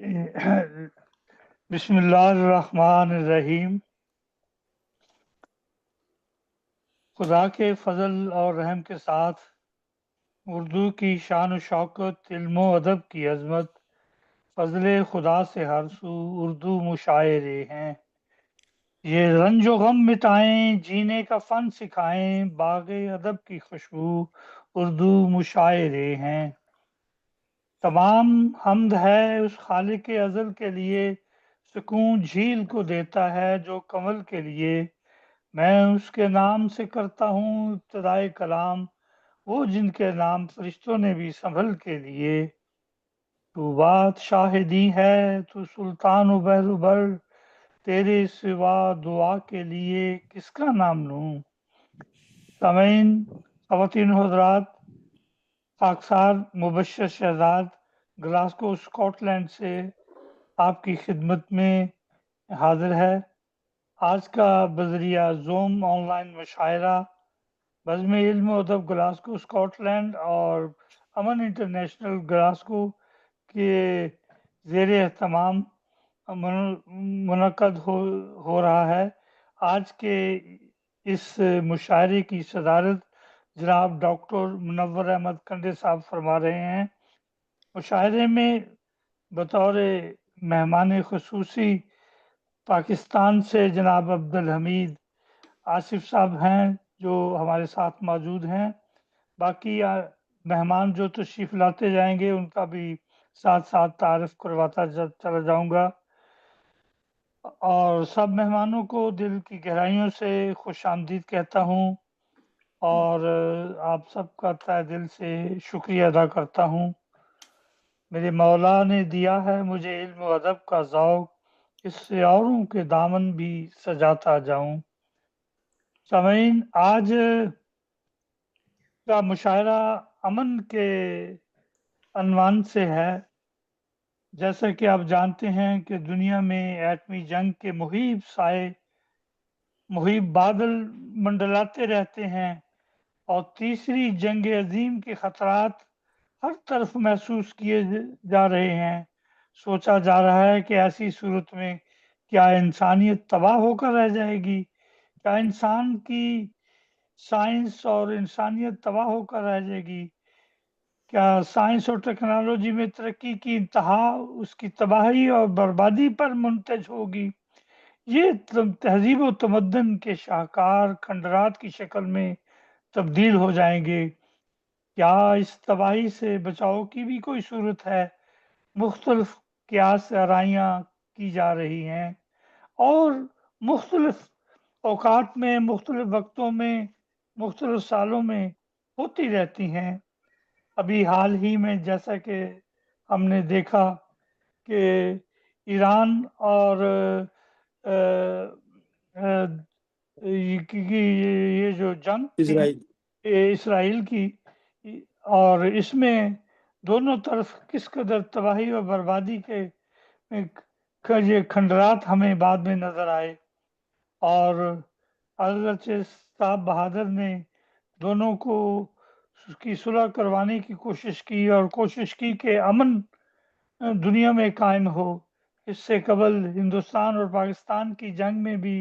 بسم اللہ الرحمن الرحیم۔ خدا کے فضل اور رحم کے ساتھ اردو کی شان و شوکت، علم و ادب کی عظمت، فضل خدا سے ہر سو اردو مشاعرے ہیں۔ یہ رنج و غم مٹائیں، جینے کا فن سکھائیں، باغ ادب کی خوشبو اردو مشاعرے ہیں۔ تمام حمد ہے اس خالق ازل کے لیے، سکون جھیل کو دیتا ہے جو کمل کے لیے۔ میں اس کے نام سے کرتا ہوں ابتدائے کلام، وہ جن کے نام فرشتوں نے بھی سنبھل کے لیے۔ تو بات شاہدی ہے، تو سلطان و بحر بر، تیرے سوا دعا کے لیے کس کا نام لوں۔ سامعین، خواتین و حضرات، خاکسار مبشر شہزاد گلاسکو اسکاٹ لینڈ سے آپ کی خدمت میں حاضر ہے۔ آج کا بذریعہ زوم آن لائن مشاعرہ بزم علم و ادب گلاسکو اسکاٹ لینڈ اور امن انٹرنیشنل گلاسکو کے زیر اہتمام منعقد ہو رہا ہے۔ آج کے اس مشاعرے کی صدارت جناب ڈاکٹر منور احمد کنڈے صاحب فرما رہے ہیں۔ مشاعرے میں بطور مہمان خصوصی پاکستان سے جناب عبدالحمید آصف صاحب ہیں جو ہمارے ساتھ موجود ہیں۔ باقی مہمان جو تشریف لاتے جائیں گے ان کا بھی ساتھ ساتھ تعارف کرواتا چلا جاؤں گا، اور سب مہمانوں کو دل کی گہرائیوں سے خوش آمدید کہتا ہوں اور آپ سب کا تہ دل سے شکریہ ادا کرتا ہوں۔ میرے مولا نے دیا ہے مجھے علم و ادب کا ذوق، اس سے اوروں کے دامن بھی سجاتا جاؤں۔ سامعین، آج کا مشاعرہ امن کے عنوان سے ہے۔ جیسا کہ آپ جانتے ہیں کہ دنیا میں ایٹمی جنگ کے مہیب بادل منڈلاتے رہتے ہیں اور تیسری جنگ عظیم کے خطرات ہر طرف محسوس کیے جا رہے ہیں۔ سوچا جا رہا ہے کہ ایسی صورت میں کیا انسانیت تباہ ہو کر رہ جائے گی؟ کیا انسان کی سائنس اور انسانیت تباہ ہو کر رہ جائے گی؟ کیا سائنس اور ٹیکنالوجی میں ترقی کی انتہا اس کی تباہی اور بربادی پر منتج ہوگی؟ یہ تہذیب و تمدن کے شاہکار کھنڈرات کی شکل میں تبدیل ہو جائیں گے؟ کیا اس تباہی سے بچاؤ کی بھی کوئی صورت ہے؟ مختلف قیاس آرائیاں کی جا رہی ہیں اور مختلف اوقات میں، مختلف وقتوں میں، مختلف سالوں میں ہوتی رہتی ہیں۔ ابھی حال ہی میں جیسا کہ ہم نے دیکھا کہ ایران اور یہ جو جنگ تھی اسرائیل کی، اور اس میں دونوں طرف کس قدر تباہی و بربادی کے یہ کھنڈرات ہمیں بعد میں نظر آئے، اور اگرچہ صاحب بہادر نے دونوں کو کی صلح کروانے کی کوشش کی اور کوشش کی کہ امن دنیا میں قائم ہو۔ اس سے قبل ہندوستان اور پاکستان کی جنگ میں بھی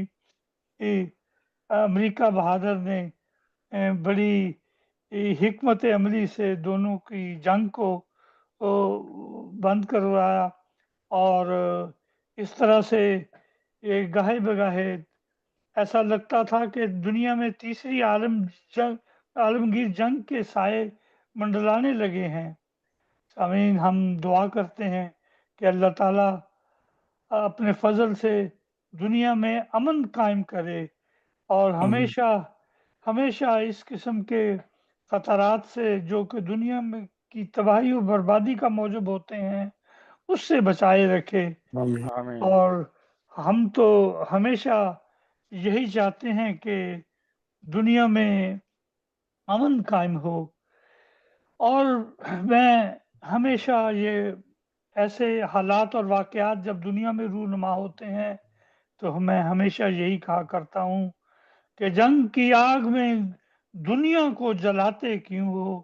امریکہ بہادر نے بڑی حکمت عملی سے دونوں کی جنگ کو بند کروایا، اور اس طرح سے گاہے بگاہے ایسا لگتا تھا کہ دنیا میں تیسری عالمگیر جنگ کے سائے منڈلانے لگے ہیں۔ سامعین، ہم دعا کرتے ہیں کہ اللہ تعالیٰ اپنے فضل سے دنیا میں امن قائم کرے اور ہمیشہ اس قسم کے خطرات سے جو کہ دنیا میں کی تباہی و بربادی کا موجب ہوتے ہیں اس سے بچائے رکھے۔ آمین۔ اور ہم تو ہمیشہ یہی چاہتے ہیں کہ دنیا میں امن قائم ہو، اور میں ہمیشہ یہ ایسے حالات اور واقعات جب دنیا میں رونما ہوتے ہیں تو میں ہمیشہ یہی کہا کرتا ہوں کہ جنگ کی آگ میں دنیا کو جلاتے کیوں ہو،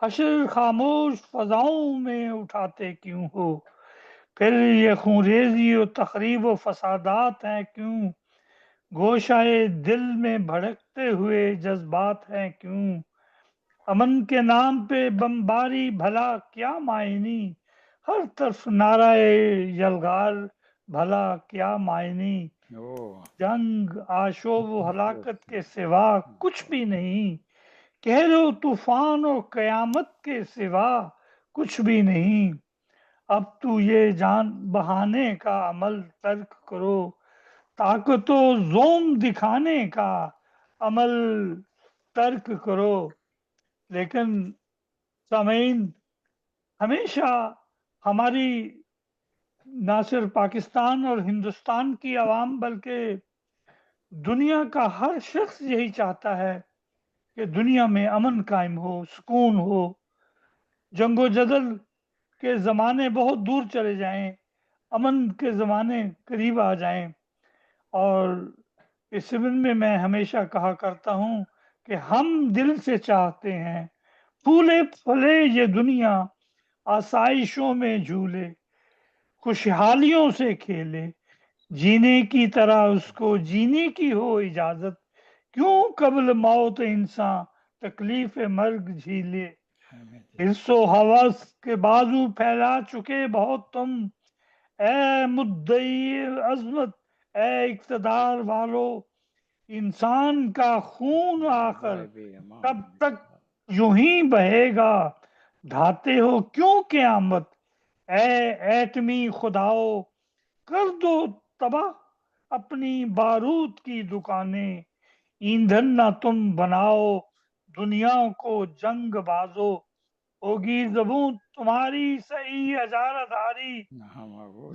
حشر خاموش فضاؤں میں اٹھاتے کیوں ہو، پھر یہ خونریزی و تخریب و فسادات ہیں کیوں، گوشائے دل میں بھڑکتے ہوئے جذبات ہیں کیوں، امن کے نام پہ بمباری بھلا کیا معنی، ہر طرف نعرہ یلغار بھلا کیا معنی، جنگ آشوب و ہلاکت کے سوا کچھ بھی نہیں، کہہ دو طوفان و قیامت کے سوا کچھ بھی نہیں، اب تو یہ جان بہانے کا عمل ترک کرو، طاقت و زوم دکھانے کا عمل ترک کرو۔ لیکن سامعین، ہمیشہ ہماری نہ صرف پاکستان اور ہندوستان کی عوام بلکہ دنیا کا ہر شخص یہی چاہتا ہے کہ دنیا میں امن قائم ہو، سکون ہو، جنگ و جدل کے زمانے بہت دور چلے جائیں، امن کے زمانے قریب آ جائیں۔ اور اس سلسلے میں ہمیشہ کہا کرتا ہوں کہ ہم دل سے چاہتے ہیں پھولے پھلے یہ دنیا، آسائشوں میں جھولے، خوشحالیوں سے کھیلے، جینے کی طرح اس کو جینے کی ہو اجازت، کیوں قبل موت انسان تکلیف مرگ جھیلے، حرص و ہوس کے بازو پھیلا چکے بہت تم، اے مدعی عظمت، اے اقتدار والو، انسان کا خون آخر کب تک یوں ہی بہے گا، ڈھاتے ہو کیوں قیامت، اے ایٹمی خداؤ، کر دو تباہ اپنی بارود کی دکانیں، ایندھن نہ تم بناؤ دنیا کو جنگ بازو، ہوگی زبوں تمہاری صحیح اجارہ داری،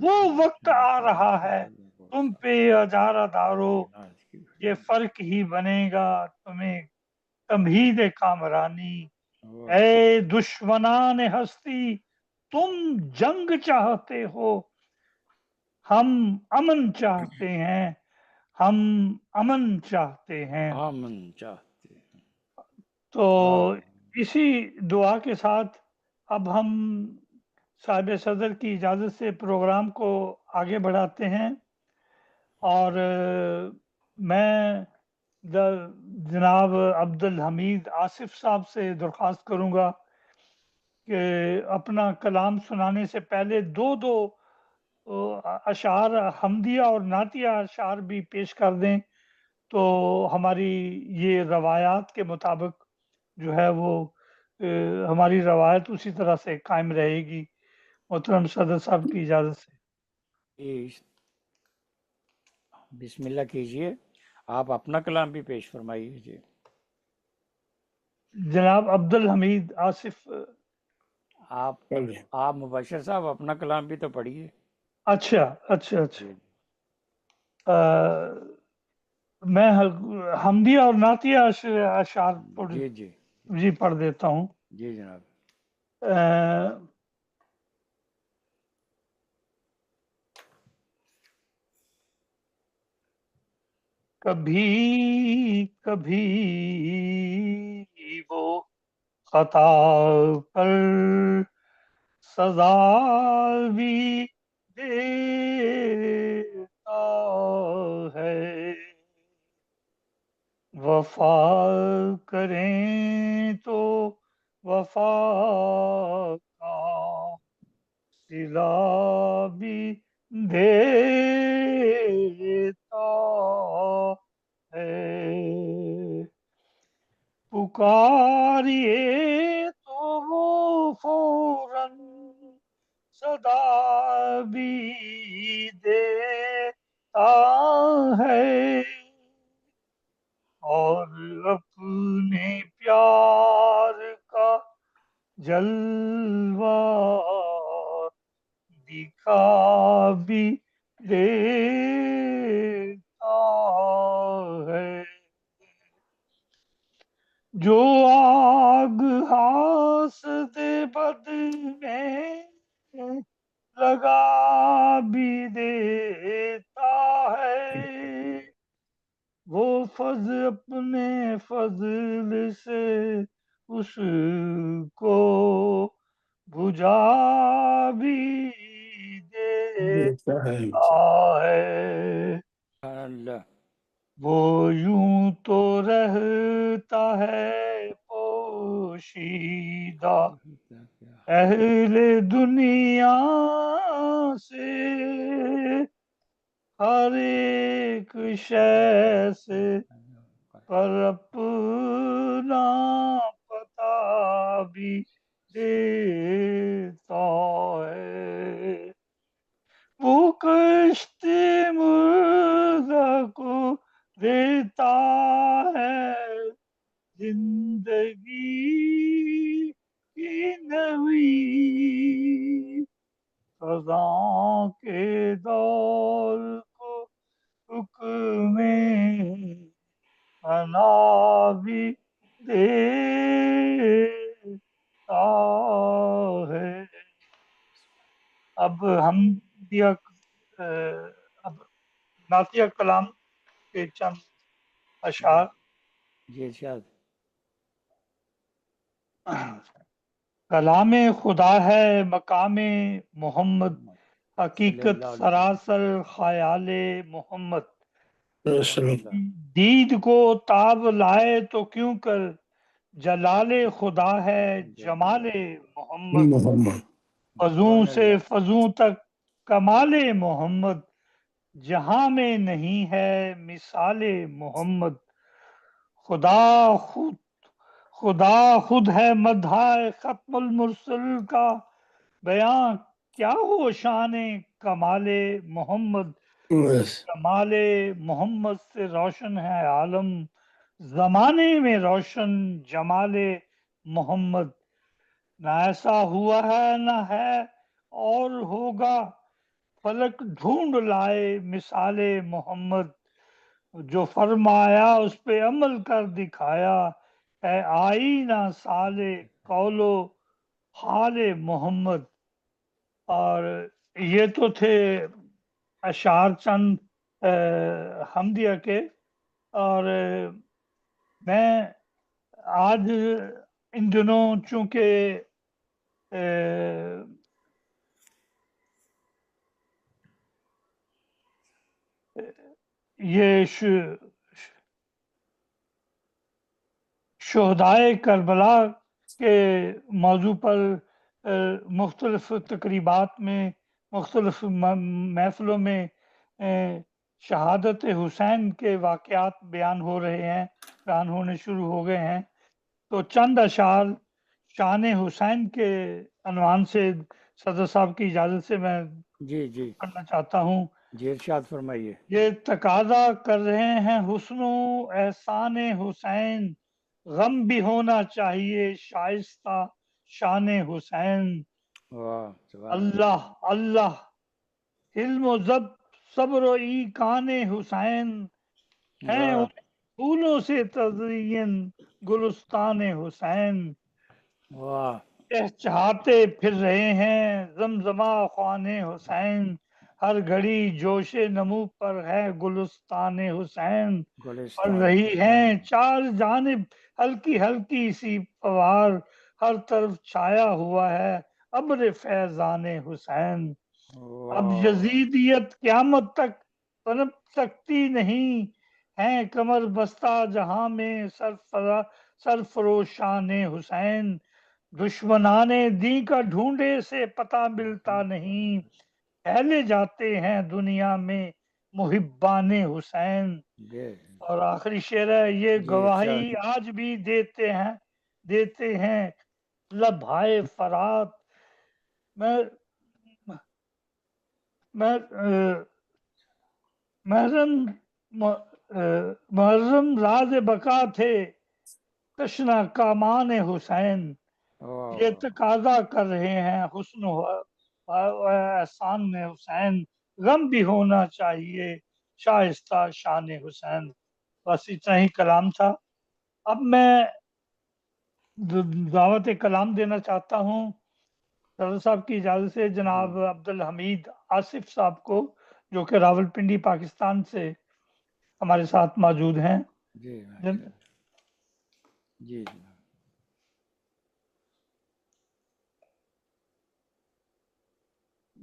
وہ وقت آ رہا ہے تم پہ اجارہ دارو، یہ فرق ہی بنے گا تمہیں تمہید کامرانی، اے دشمنان ہستی تم جنگ چاہتے ہو، ہم امن چاہتے ہیں، ہم امن چاہتے ہیں۔ امن چاہتے ہیں۔ تو اسی دعا کے ساتھ اب ہم صاحب صدر کی اجازت سے پروگرام کو آگے بڑھاتے ہیں، اور میں جناب عبدالحمید آصف صاحب سے درخواست کروں گا کہ اپنا کلام سنانے سے پہلے دو اشعار حمدیہ اور نعتیہ اشعار بھی پیش کر دیں، تو ہماری یہ روایات کے مطابق جو ہے وہ ہماری روایت اسی طرح سے قائم رہے گی۔ محترم صدر صاحب کی اجازت سے بسم اللہ کیجئے، آپ اپنا کلام بھی پیش فرمائیے جی۔ جناب عبدالحمید آصف، آپ مبشر صاحب اپنا کلام بھی تو پڑھیے۔ اچھا اچھا اچھا، میں حمدیہ اور نعتیہ اشعار جی جی جی پڑھ دیتا ہوں۔ جی جناب۔ کبھی کبھی وہ خطا پر سزا بھی دیتا ہے، وفا کریں تو وفا کا صلہ بھی دیتا ہے، پکاریے تو وہ فوراً صدا بھی دیتا ہے، اور اپنے پیار کا جلوہ دکھا بھی دیتا ہے، جو آگ حاسد بد میں لگا بھی دیتا ہے، وہ فضل اپنے فضل سے اس کو بجھا بھی دیتا ہے ہے اللہ وہ یوں تو رہتا ہے پوشیدہ اہل دنیا سے ہر ایک شے سے پر اپنا پتا بھی دیتا ہے وہ کشتی مردہ کو دیتا ہے زندگی کی نوی خزاں کے دور کو حکم انا بھی دیتا ہے اب ہم دیا اب نعتیہ کلام کے چند اشعار جی ارشاد کلام خدا ہے مقام محمد صلی حقیقت اللہ علیہ وسلم سراسر خیال محمد وسلم دید کو تاب لائے تو کیوں کر جلال خدا ہے جمال محمد محمد فضوں سبحان سے اللہ فضوں تک کمال محمد جہاں میں نہیں ہے مثال محمد خدا خود خدا خود ہے مدح ختم المرسل کا بیان کیا ہو شان کمال محمد بس کمال محمد سے روشن ہے عالم زمانے میں روشن جمال محمد نہ ایسا ہوا ہے نہ ہے اور ہوگا فلک ڈھونڈ لائے مثال محمد جو فرمایا اس پہ عمل کر دکھایا ہے آئینہ سال قولو حال محمد اور یہ تو تھے اشعار چند حمدیہ کے اور میں آج ان دنوں چونکہ یہ شہدائے کربلا کے موضوع پر مختلف تقریبات میں مختلف محفلوں میں شہادت حسین کے واقعات بیان ہو رہے ہیں بیان ہونے شروع ہو گئے ہیں تو چند اشعار شان حسین کے عنوان سے صدر صاحب کی اجازت سے میں جی جی پڑھنا چاہتا ہوں جی ارشاد فرمائیے یہ تقاضا کر رہے ہیں حسن و احسان حسین غم بھی ہونا چاہیے شائستہ شان حسین واہ سبحان اللہ اللہ علم و صبر و ایقان حسین ہیں واہ ان پھولوں سے تزئین گلستان حسین واہ چہچہاتے پھر رہے ہیں زمزمہ خوان حسین ہر گھڑی جوش نمو پر ہے گلستان حسین پڑ گلستان رہی ہیں چار جانب ہلکی ہلکی سی فوار ہر طرف چھایا ہوا ہے ابر فیضان حسین اب واہ یزیدیت قیامت تک پنپ سکتی نہیں ہیں کمر بستہ جہاں میں سرفروشان حسین دشمنان دین کا ڈھونڈے سے پتہ ملتا نہیں پھیلے جاتے ہیں دنیا میں محبان حسین بے اور آخری شعر ہے یہ جی گواہی ارشاد آج بھی دیتے ہیں لبھائے فرات میں میں محرم راز بقا تھے تشنا کامان حسین یہ واہ تقاضا کر رہے ہیں حسن و احسان حسین غم بھی ہونا چاہیے شائستہ شان حسین بس اتنا ہی کلام تھا اب میں دعوت کلام دینا چاہتا ہوں صدر صاحب کی اجازت سے جناب عبد الحمید آصف صاحب کو جو کہ راول پنڈی پاکستان سے ہمارے ساتھ موجود ہیں جی ماشاء اللہ جی جناب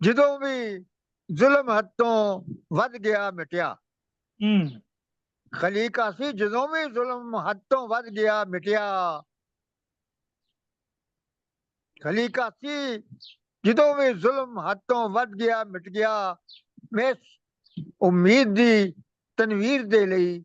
ਜਦੋਂ ਵੀ ਜ਼ੁਲਮ ਹੱਥੋਂ ਵੱਧ ਗਿਆ ਮਿਟਿਆ ਖਲੀਕਾ ਸੀ ਜਦੋਂ ਵੀ ਜ਼ੁਲਮ ਹੱਥੋਂ ਵੱਧ ਗਿਆ ਮਿਟਿਆ ਖਲੀਕਾ ਸੀ ਜਦੋਂ ਵੀ ਜ਼ੁਲਮ ਹੱਥੋਂ ਵੱਧ ਗਿਆ ਮਿਟ ਗਿਆ ਮੈਂ ਉਮੀਦ ਦੀ ਤਨਵੀਰ ਦੇ ਲਈ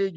ਲਈ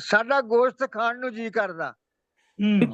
ਸਾਡਾ ਗੋਸ਼ਤ ਖਾਣ ਨੂੰ ਜੀ ਕਰਦਾ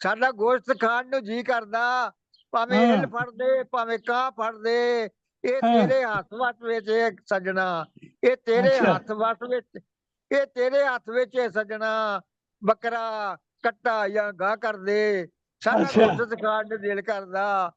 ਸਾਡਾ ਗੋਸ਼ਤ ਖਾਣ ਨੂੰ ਜੀ ਕਰਦਾ ਭਾਵੇਂ ਹਾਂ। ਇੱਲ ਫੜ ਦੇ ਭਾਵੇਂ ਕਾਂ ਫੜ ਦੇ ਇਹ ਹਾਂ। ਤੇਰੇ ਹੱਥ ਵੱਸ ਵਿੱਚ ਏ ਸੱਜਣਾ ਇਹ ਤੇਰੇ ਅੱਛਾ। ਹੱਥ ਵੱਸ ਵਿੱਚ ਇਹ ਤੇਰੇ ਹੱਥ ਵਿੱਚ ਏ ਸੱਜਣਾ ਬੱਕਰਾ ਕੱਟਾ ਜਾਂ ਗਾਂ ਕਰਦੇ ਸਾਡਾ ਅੱਛਾ। ਗੋਸ਼ਤ ਖਾਣ ਨੂੰ ਦਿਲ ਕਰਦਾ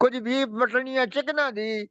ਕੁਝ ਵੀ ਮਟਣੀਆਂ ਚਿਕਨਾਂ ਦੀ ਇੱਕ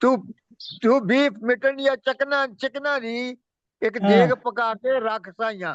ਤੂੰ ਬੀਫ ਮਟਨ ਜਾਂ ਚਿਕਨਾਂ ਦੀ ਇੱਕ ਹਾਂ। ਦੇਗ ਪਕਾ ਕੇ ਰੱਖ ਸਾਈਆਂ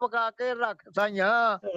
ਪਕਾ ਕੇ ਰੱਖ ਸਾਈਆਂ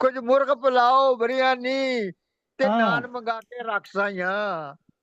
ਕੁਝ ਮੁਰਗ ਪੁਲਾਓ ਬਿਰਿਆਨੀ ਤੇ ਹਾਂ। ਨਾਨ ਮੰਗਾ ਕੇ ਰੱਖ ਸਾਈਆਂ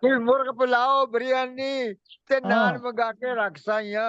ਕੁਝ ਮੁਰਗ ਪੁਲਾਓ ਬਿਰਿਆਨੀ ਤੇ ਨਾਨ ਹਾਂ। ਮੰਗਾ ਕੇ ਰੱਖ ਸਾਈਆਂ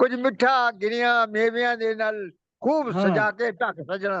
ਕੁਝ ਮਿੱਠਾ ਗਿਰੀਆਂ ਮੇਵਿਆਂ ਦੇ ਨਾਲ ਖੂਬ ਹਾਂ। ਸਜਾ ਕੇ ਢੱਕ ਸਜਣਾ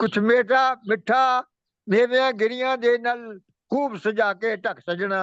ਕੁਛ ਮਿੱਠਾ ਮੇਵਿਆਂ ਗਿਰੀਆਂ ਦੇ ਨਾਲ ਖੂਬ ਸਜਾ ਕੇ ਢੱਕ ਸਜਣਾ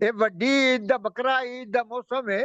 ਇਹ ਵੱਡੀ ਈਦ ਦਾ ਬੱਕਰਾ ਈਦ ਦਾ ਮੌਸਮ ਹੈ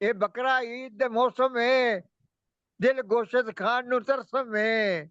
ਇਹ ਬੱਕਰਾ ਈਦ ਦਾ ਮੌਸਮ ਹੈ ਦਿਲ ਗੋਸ਼ਤ ਖਾਣ ਨੂੰ ਤਰਸਮ ਹੈ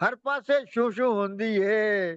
ਹਰ ਪਾਸੇ ਸ਼ੂ ਸ਼ੂ ਹੁੰਦੀ ਹੈ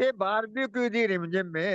ਇਹ ਬਾਰਬੀਕਿਊ ਦੀ ਰਿਮਝਿਮ ਹੈ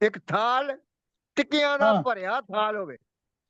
ਇੱਕ ਥਾਲ ਟਿੱਕੀਆਂ ਦਾ ਹਾਂ। ਭਰਿਆ ਥਾਲ ਹੋਵੇ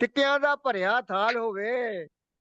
ਟਿੱਕਿਆਂ ਦਾ ਭਰਿਆ ਥਾਲ ਹੋਵੇ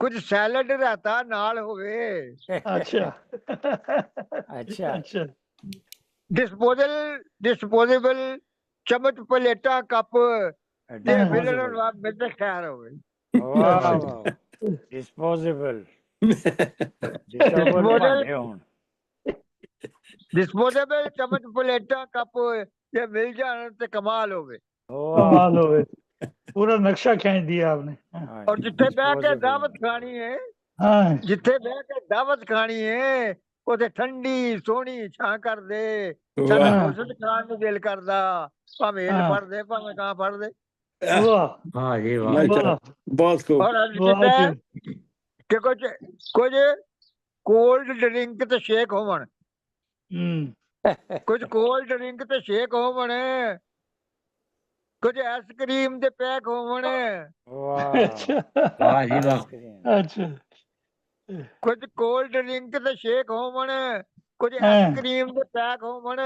کچھ سیلڈ رہتا نال ہوئے. اچھا اچھا اچھا ڈسپوزیبل چمچ پلیٹا کپ تے ملن مل خیر ہوئے. ڈسپوزیبل ڈسپوزیبل چمچ پلیٹا کپ یہ مل جان تے کمال ہوئے. کمال ہوئے. پورا نقشہ کھینچ دیا آپ نے. اور جتھے بہ کے دعوت کھانی ہے ہاں جتھے بہ کے دعوت کھانی ہے اوتے ٹھنڈی سونی چھاں کر دے. ساڈا گوشت کھان نوں دل کردا بھاویں ہل پڑ دے بھاویں کہاں پڑ دے. واہ واہ جی واہ واہ بہت خوب. اور واہ جی. کہ کچھ کولڈ ڈرنک تے شیک ہون. کچھ کولڈ ڈرنک تے شیک ہون. کچھ آئس کریم دے پیک ہون. اچھا واہ جی واہ اچھا کچھ کولڈ ڈرنک تے شیک ہون. کچھ آئس کریم دے پیک ہون.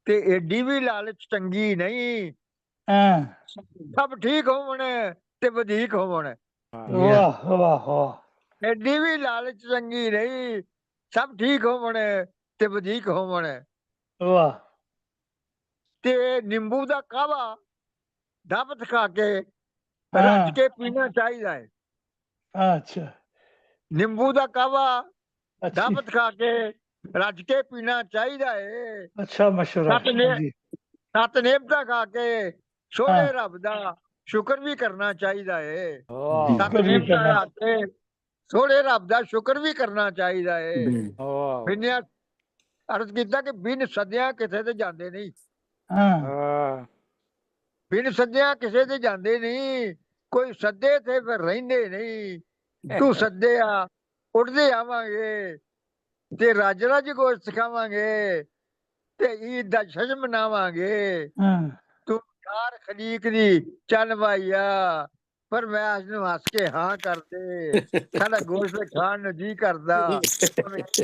تے ایڈی بھی لالچ چنگی نہیں. سب ٹھیک ہون تے وڈیک ہون. واہ واہ واہ. ایڈی بھی لالچ چنگی نہیں. سب ٹھیک ہون تے وڈیک ہون. واہ. تے نیمبو دا کہوا دعوت کھا کے رج کے پینا چاہیے. اچھا نیمبو دا کہوا اچھی دعوت کھا کے رج کے پینا چاہیے. اچھا مشورہ جی. سات نعمتاں کھا کے سونے رب دا شکر بھی کرنا چاہیے. سات شکر بھی نعمتاں کرنا. کھا کے سونے رب دا شکر بھی کرنا چاہیے. بنیا عرض کیتا کہ بن سدیاں کسے تے جاندے نہیں. بن سدیاں کسے تے جاندے نہیں. کوئی سدے تے پھر رہندے نہیں. تو سدے آ اٹھدے آواں گے تے رج رج گوشت کھاواں گے تے عید دا جشن مناواں گے. تو یار خلیق دی چل بھائیا پر میں اس نو ہس کے ہاں کر دے. ساڈا گوشت کھان نو جی کردا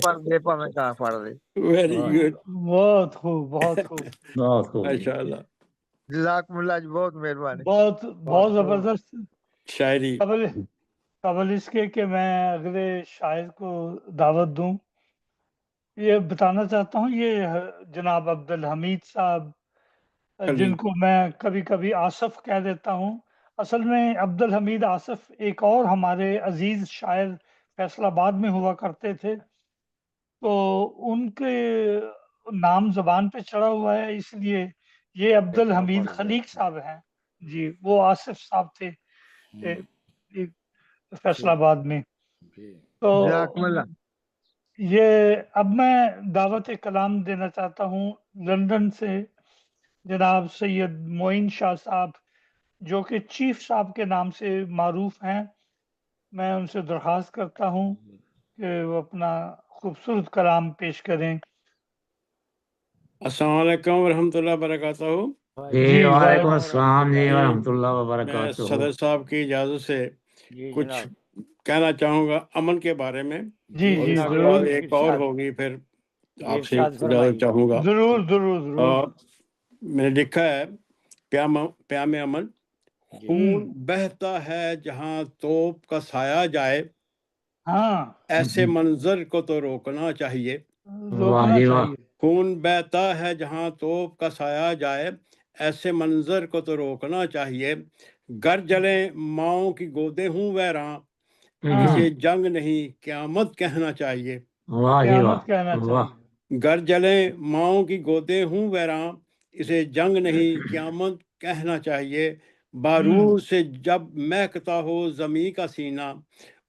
پڑھ دے پاویں کہاں پڑھ دے. Very good. بہت خوب بہت خوب. بہت خوب ماشاء اللہ. جزاکم اللہ جی بہت مہربانی. بہت بہت زبردست. شاعری. قبل اس کے کہ میں اگلے شاعر کو دعوت دوں یہ بتانا چاہتا ہوں یہ جناب عبدالحمید صاحب جن کو میں کبھی کبھی آصف کہہ دیتا ہوں. اصل میں عبدالحمید آصف ایک اور ہمارے عزیز شاعر فیصل آباد میں ہوا کرتے تھے تو ان کے نام زبان پہ چڑھا ہوا ہے اس لیے یہ عبدالحمید خلیق صاحب ہیں. جی وہ آصف صاحب تھے فیصل آباد میں. تو یہ اب میں دعوت کلام دینا چاہتا ہوں لندن سے جناب سید معین شاہ صاحب جو کہ چیف صاحب کے نام سے معروف ہیں. میں ان سے درخواست کرتا ہوں کہ وہ اپنا خوبصورت کلام پیش کریں. السلام علیکم ورحمۃ اللہ وبرکاتہ. جی وعلیکم السلام جی ورحمۃ اللہ میں وبرکاتہ. صدر صاحب کی اجازت سے کچھ کہنا چاہوں گا امن کے بارے میں. جی اور جی اس کے ضرور بعد ایک اور ہوگی پھر آپ سے اجازت چاہوں گا. ضرور ضرور ضرور. اور میں نے لکھا ہے پیام امن. خون بہتا ہے جہاں توپ کا سایہ جائے ایسے منظر کو تو روکنا چاہیے. روکنا چاہیے. خون بہتا ہے جہاں توپ کا سایہ جائے ایسے منظر کو تو روکنا چاہیے. گر جلیں ماؤں کی گودیں ہوں ویراں اسے جنگ نہیں قیامت کہنا چاہیے. قیامت کہنا چاہیے. گر جلیں ماؤں کی گودیں ہوں ویراں اسے جنگ نہیں قیامت کہنا چاہیے. بارود سے جب مہکتا ہو زمیں کا سینہ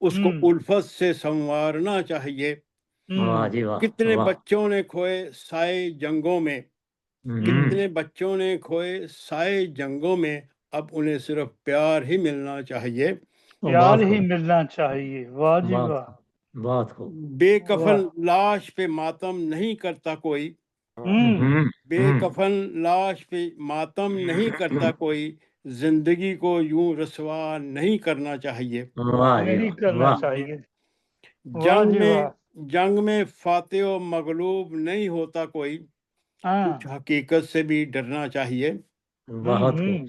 اس کو الفت سے سنوارنا چاہیے. کتنے بچوں نے کھوئے سائے جنگوں میں کتنے بچوں نے کھوئے سائے جنگوں میں اب انہیں صرف پیار ہی ملنا چاہیے. پیار ہی ملنا چاہیے. واہ جی واہ. بہت خوب. بے کفن لاش پہ ماتم نہیں کرتا کوئی. بے کفن لاش پہ ماتم نہیں کرتا کوئی. زندگی کو یوں رسوا نہیں کرنا چاہیے. نہیں کرنا چاہیے. جنگ میں فاتح و مغلوب نہیں ہوتا کوئی. کچھ حقیقت سے بھی ڈرنا چاہیے. بہت خوب.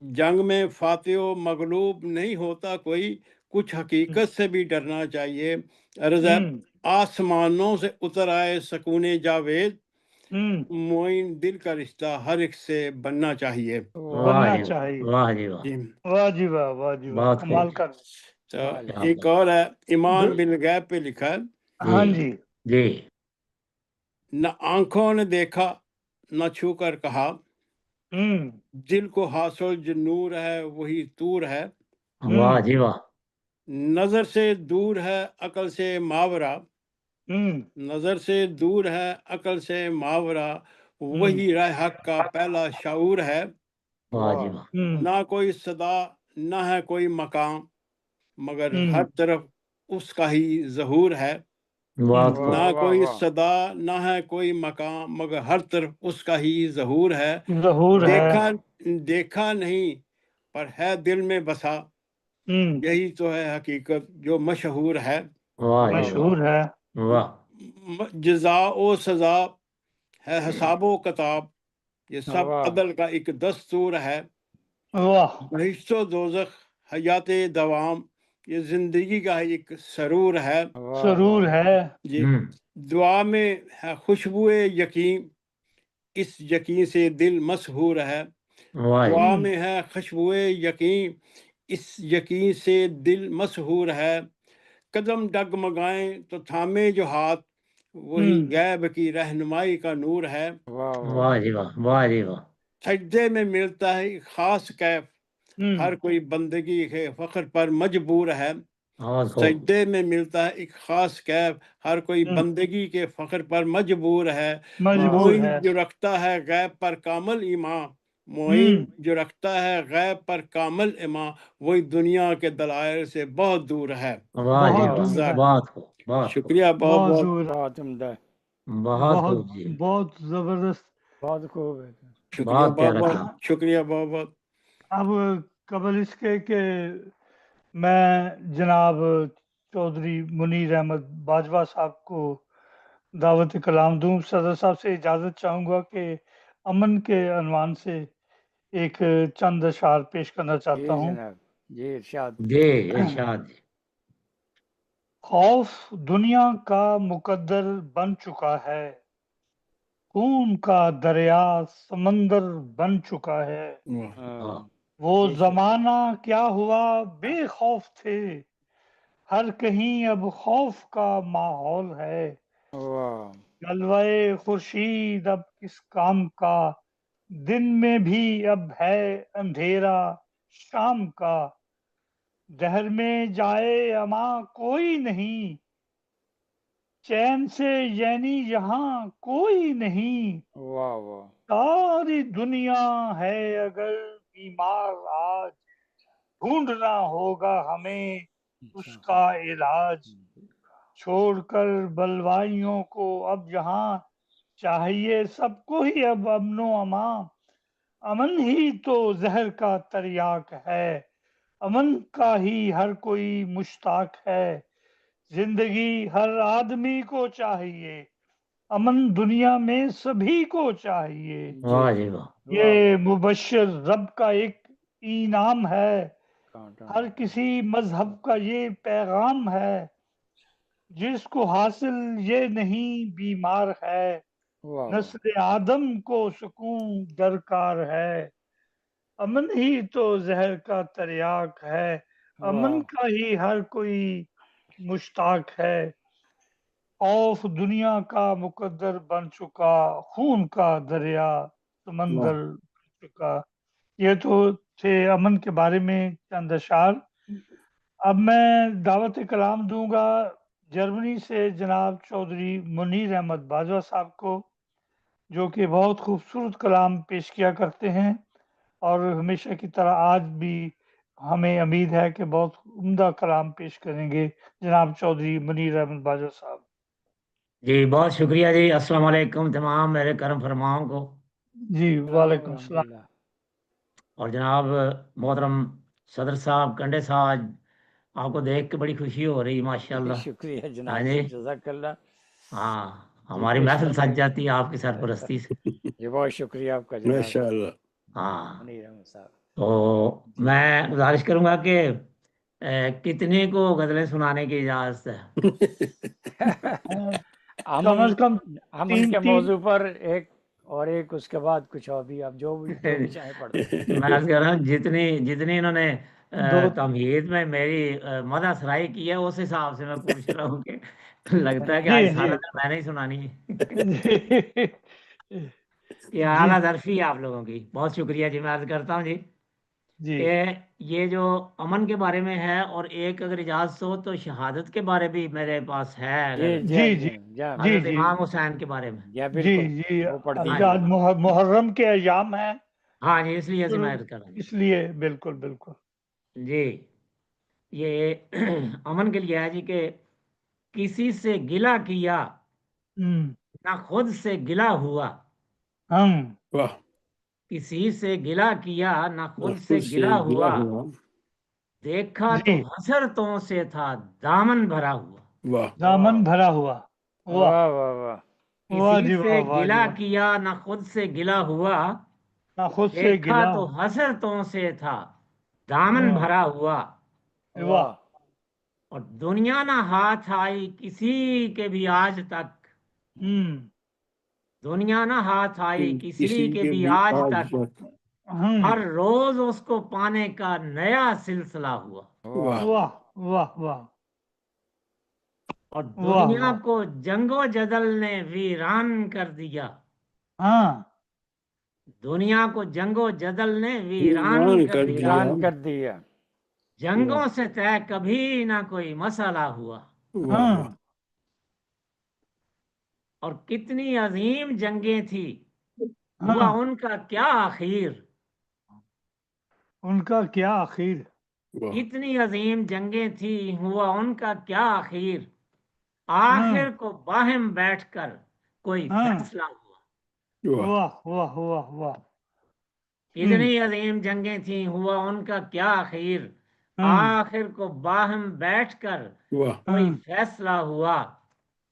جنگ میں فاتح و مغلوب نہیں ہوتا کوئی. کچھ حقیقت سے بھی ڈرنا چاہیے۔ رضا آسمانوں سے اتر آئے سکون جاوید، معین دل کا رشتہ ہر ایک سے بننا چاہیے۔ بننا چاہیے۔ واہ جی واہ، واہ جی واہ، واہ جی واہ، بہت کمال خوب کر۔ تو ایک اور ہے ایمان بالغیب پہ لکھا ہے، ہاں جی، جی نہ آنکھوں نے دیکھا نہ چھو کر کہا، دل کو حاصل جو نور ہے وہی طور ہے، واہ جی واہ، نظر سے دور ہے عقل سے ماورا، نظر سے دور ہے عقل سے ماورا، وہی راہ حق کا پہلا شعور ہے، واہ جی واہ، نہ کوئی صدا نہ ہے کوئی مقام، مگر ہر طرف اس کا ہی ظہور ہے، بہت نہ خوب، کوئی صدا نہ ہے کوئی مقام، مگر ہر طرف اس کا ہی ظہور ہے، ظہور ہے۔ دیکھا نہیں پر ہے دل میں بسا، یہی تو ہے حقیقت جو مشہور ہے، واہ جی مشہور ہے۔ واہ، جزا و سزا ہے حساب و کتاب، یہ سب عدل کا ایک دستور ہے، واہ، بہشت و دوزخ حیات دوام، یہ زندگی کا ایک سرور ہے، سرور ہے۔ جی دعا میں ہے خوشبو یقین، اس یقین سے دل مسحور ہے، واہ جی، دعا میں ہے خوشبو یقین، اس یقین سے دل مسحور ہے، قدم ڈگمگائیں تو تھامے جو ہاتھ، وہی غیب کی رہنمائی کا نور ہے، واہ جی واہ، واہ جی واہ، سجدے میں ملتا ہے ایک خاص کیف، ہر کوئی بندگی کے فخر پر مجبور ہے، بہت خوب، سجدے میں ملتا ہے ایک خاص کیف، ہر کوئی بندگی کے فخر پر مجبور ہے، مجبور معین ہے۔ جو رکھتا ہے غیب پر کامل ایمان، معین جو رکھتا ہے غیب پر کامل ایمان، وہی دنیا کے دلائل سے بہت دور ہے۔ واہ جی بہت دور واہ، ہے، بہت خوب، بہت خوب، شکریہ، بہت بہت بہت دور ہے، بہت عمدہ، بہت بہت خوب جی، بہت زبردست۔ بہت خوب ہے۔ شکریہ، بہت بہت پیارا بہت کلام، شکریہ، بہت بہت اب قبل اس کے کہ میں جناب چودھری منیر احمد باجوہ صاحب کو دعوت کلام دوں، صدر صاحب سے اجازت چاہوں گا کہ امن کے عنوان سے ایک چند اشعار پیش کرنا جی چاہتا ہوں۔ جناب، جی ارشاد۔ جی ارشاد جی، خوف دنیا کا مقدر بن چکا ہے، خون کا دریا سمندر بن چکا ہے، وہ زمانہ کیا ہوا بے خوف تھے، ہر کہیں اب خوف کا ماحول ہے، جلوے خورشید اب کس کام کا، دن میں بھی اب ہے اندھیرا شام کا، دہر میں جائے اما کوئی نہیں، چین سے یعنی یہاں کوئی نہیں، واہ واہ، ساری دنیا ہے اگر بیمار آج، ڈھونڈنا ہوگا ہمیں اس کا علاج، چھوڑ کر بلوائیوں کو اب یہاں، چاہیے سب کو ہی اب امن و امان، امن ہی تو زہر کا تریاک ہے، امن کا ہی ہر کوئی مشتاق ہے، زندگی ہر آدمی کو چاہیے، امن دنیا میں سبھی کو چاہیے، واہ جی واہ، یہ مبشر رب کا ایک انعام ہے، ہر کسی مذہب کا یہ پیغام ہے، جس کو حاصل یہ نہیں بیمار ہے، نسل آدم کو سکون درکار ہے، امن ہی تو زہر کا تریاک ہے، امن کا ہی ہر کوئی مشتاق ہے، خوف دنیا کا مقدر بن چکا، خون کا دریا سمندر بن چکا۔ یہ تو تھے امن کے بارے میں چند اشعار۔ اب میں دعوت کلام دوں گا جرمنی سے جناب چودھری منیر احمد باجوہ صاحب کو، جو کہ بہت خوبصورت کلام پیش کیا کرتے ہیں، اور ہمیشہ کی طرح آج بھی ہمیں امید ہے کہ بہت عمدہ کلام پیش کریں گے جناب چودھری منیر احمد باجوہ صاحب۔ جی بہت شکریہ جی، السلام علیکم تمام میرے کرم فرماؤں کو، جی وعلیکم السلام۔ اور جناب محترم صدر صاحب کنڈے صاحب، آپ کو دیکھ کے بڑی خوشی ہو رہی ماشاءاللہ، شکریہ ہاں جناب، جی، جزاک اللہ، ہاں ہماری محفل سج جاتی ہے آپ کی سرپرستی سے، جی بہت شکریہ آپ کا جناب ماشاء اللہ۔ ہاں منیر احمد صاحب۔ تو میں گزارش کروں گا کہ کتنے کو غزلیں سنانے کی اجازت ہے؟ ہم کم از کم ہم تین ان کے تین موضوع پر ایک اور ایک اس کے بعد کچھ اور بھی آپ جو بھی چاہیں پڑھ دیں۔ میں عرض کر رہا ہوں جتنی انہوں نے دو تمہید میں میری مدح سرائی کی ہے، اس حساب سے میں پوچھ رہا ہوں کہ لگتا ہے کہ آج جی سارا جی دن میں نہیں سنانی ہے۔ جی یہ اعلیٰ ظرفی ہے آپ لوگوں کی، بہت شکریہ جی۔ میں عرض کرتا ہوں جی جی کہ یہ جو امن کے بارے میں ہے، اور ایک اگر اجازت ہو تو شہادت کے بارے بھی میرے پاس ہے، اگر جی جی جی جی جی جی حضرت جی امام حسین کے بارے میں۔ جی جی بالکل جی وہ پڑھ ہاں دیجیے۔ آج محرم کے ایام ہیں، ہاں جی، اس لیے سے میں عرض کر رہا ہوں اس لیے بالکل بالکل جی۔ یہ امن کے لیے ہے جی کہ کسی سے گلہ کیا نہ خود سے گلہ ہوا، ہم واہ، کسی سے گلہ کیا نہ خود سے گلہ ہوا، دیکھا تو جی حسرتوں سے تھا دامن بھرا ہوا۔ واہ، دامن بھرا ہوا، واہ واہ واہ واہ، واہ کسی جی سے واہ، واہ جی گلہ واہ، کیا نہ خود سے گلہ ہوا، نہ خود سے دیکھا گلا تو حسرتوں سے تھا دامن بھرا ہوا، واہ اور دنیا نہ ہاتھ آئی کسی کے بھی آج تک، دنیا نہ ہاتھ آئی کسی کے بھی آج تک، ہر روز اس کو پانے کا نیا سلسلہ ہوا، واہ واہ واہ واہ اور واہ دنیا واہ، کو جنگ و جدل نے ویران کر دیا، ہاں دنیا کو جنگ و جدل نے ویران کر دیا، ویران کر دیا۔ جنگوں سے طے کبھی نہ کوئی مسئلہ ہوا، ہاں اور کتنی عظیم جنگیں تھی، ہاں ہوا ان کا کیا آخر، ان کا کیا آخر، کتنی عظیم جنگیں تھی، ہوا ان کا کیا آخر، ہاں آخر کو باہم بیٹھ کر کوئی ہاں فیصلہ ہوا، واہ واہ واہ واہ، کتنی عظیم جنگیں تھیں، ہوا ان کا کیا آخر، ہاں آخر کو باہم بیٹھ کر واہ، کوئی فیصلہ ہوا،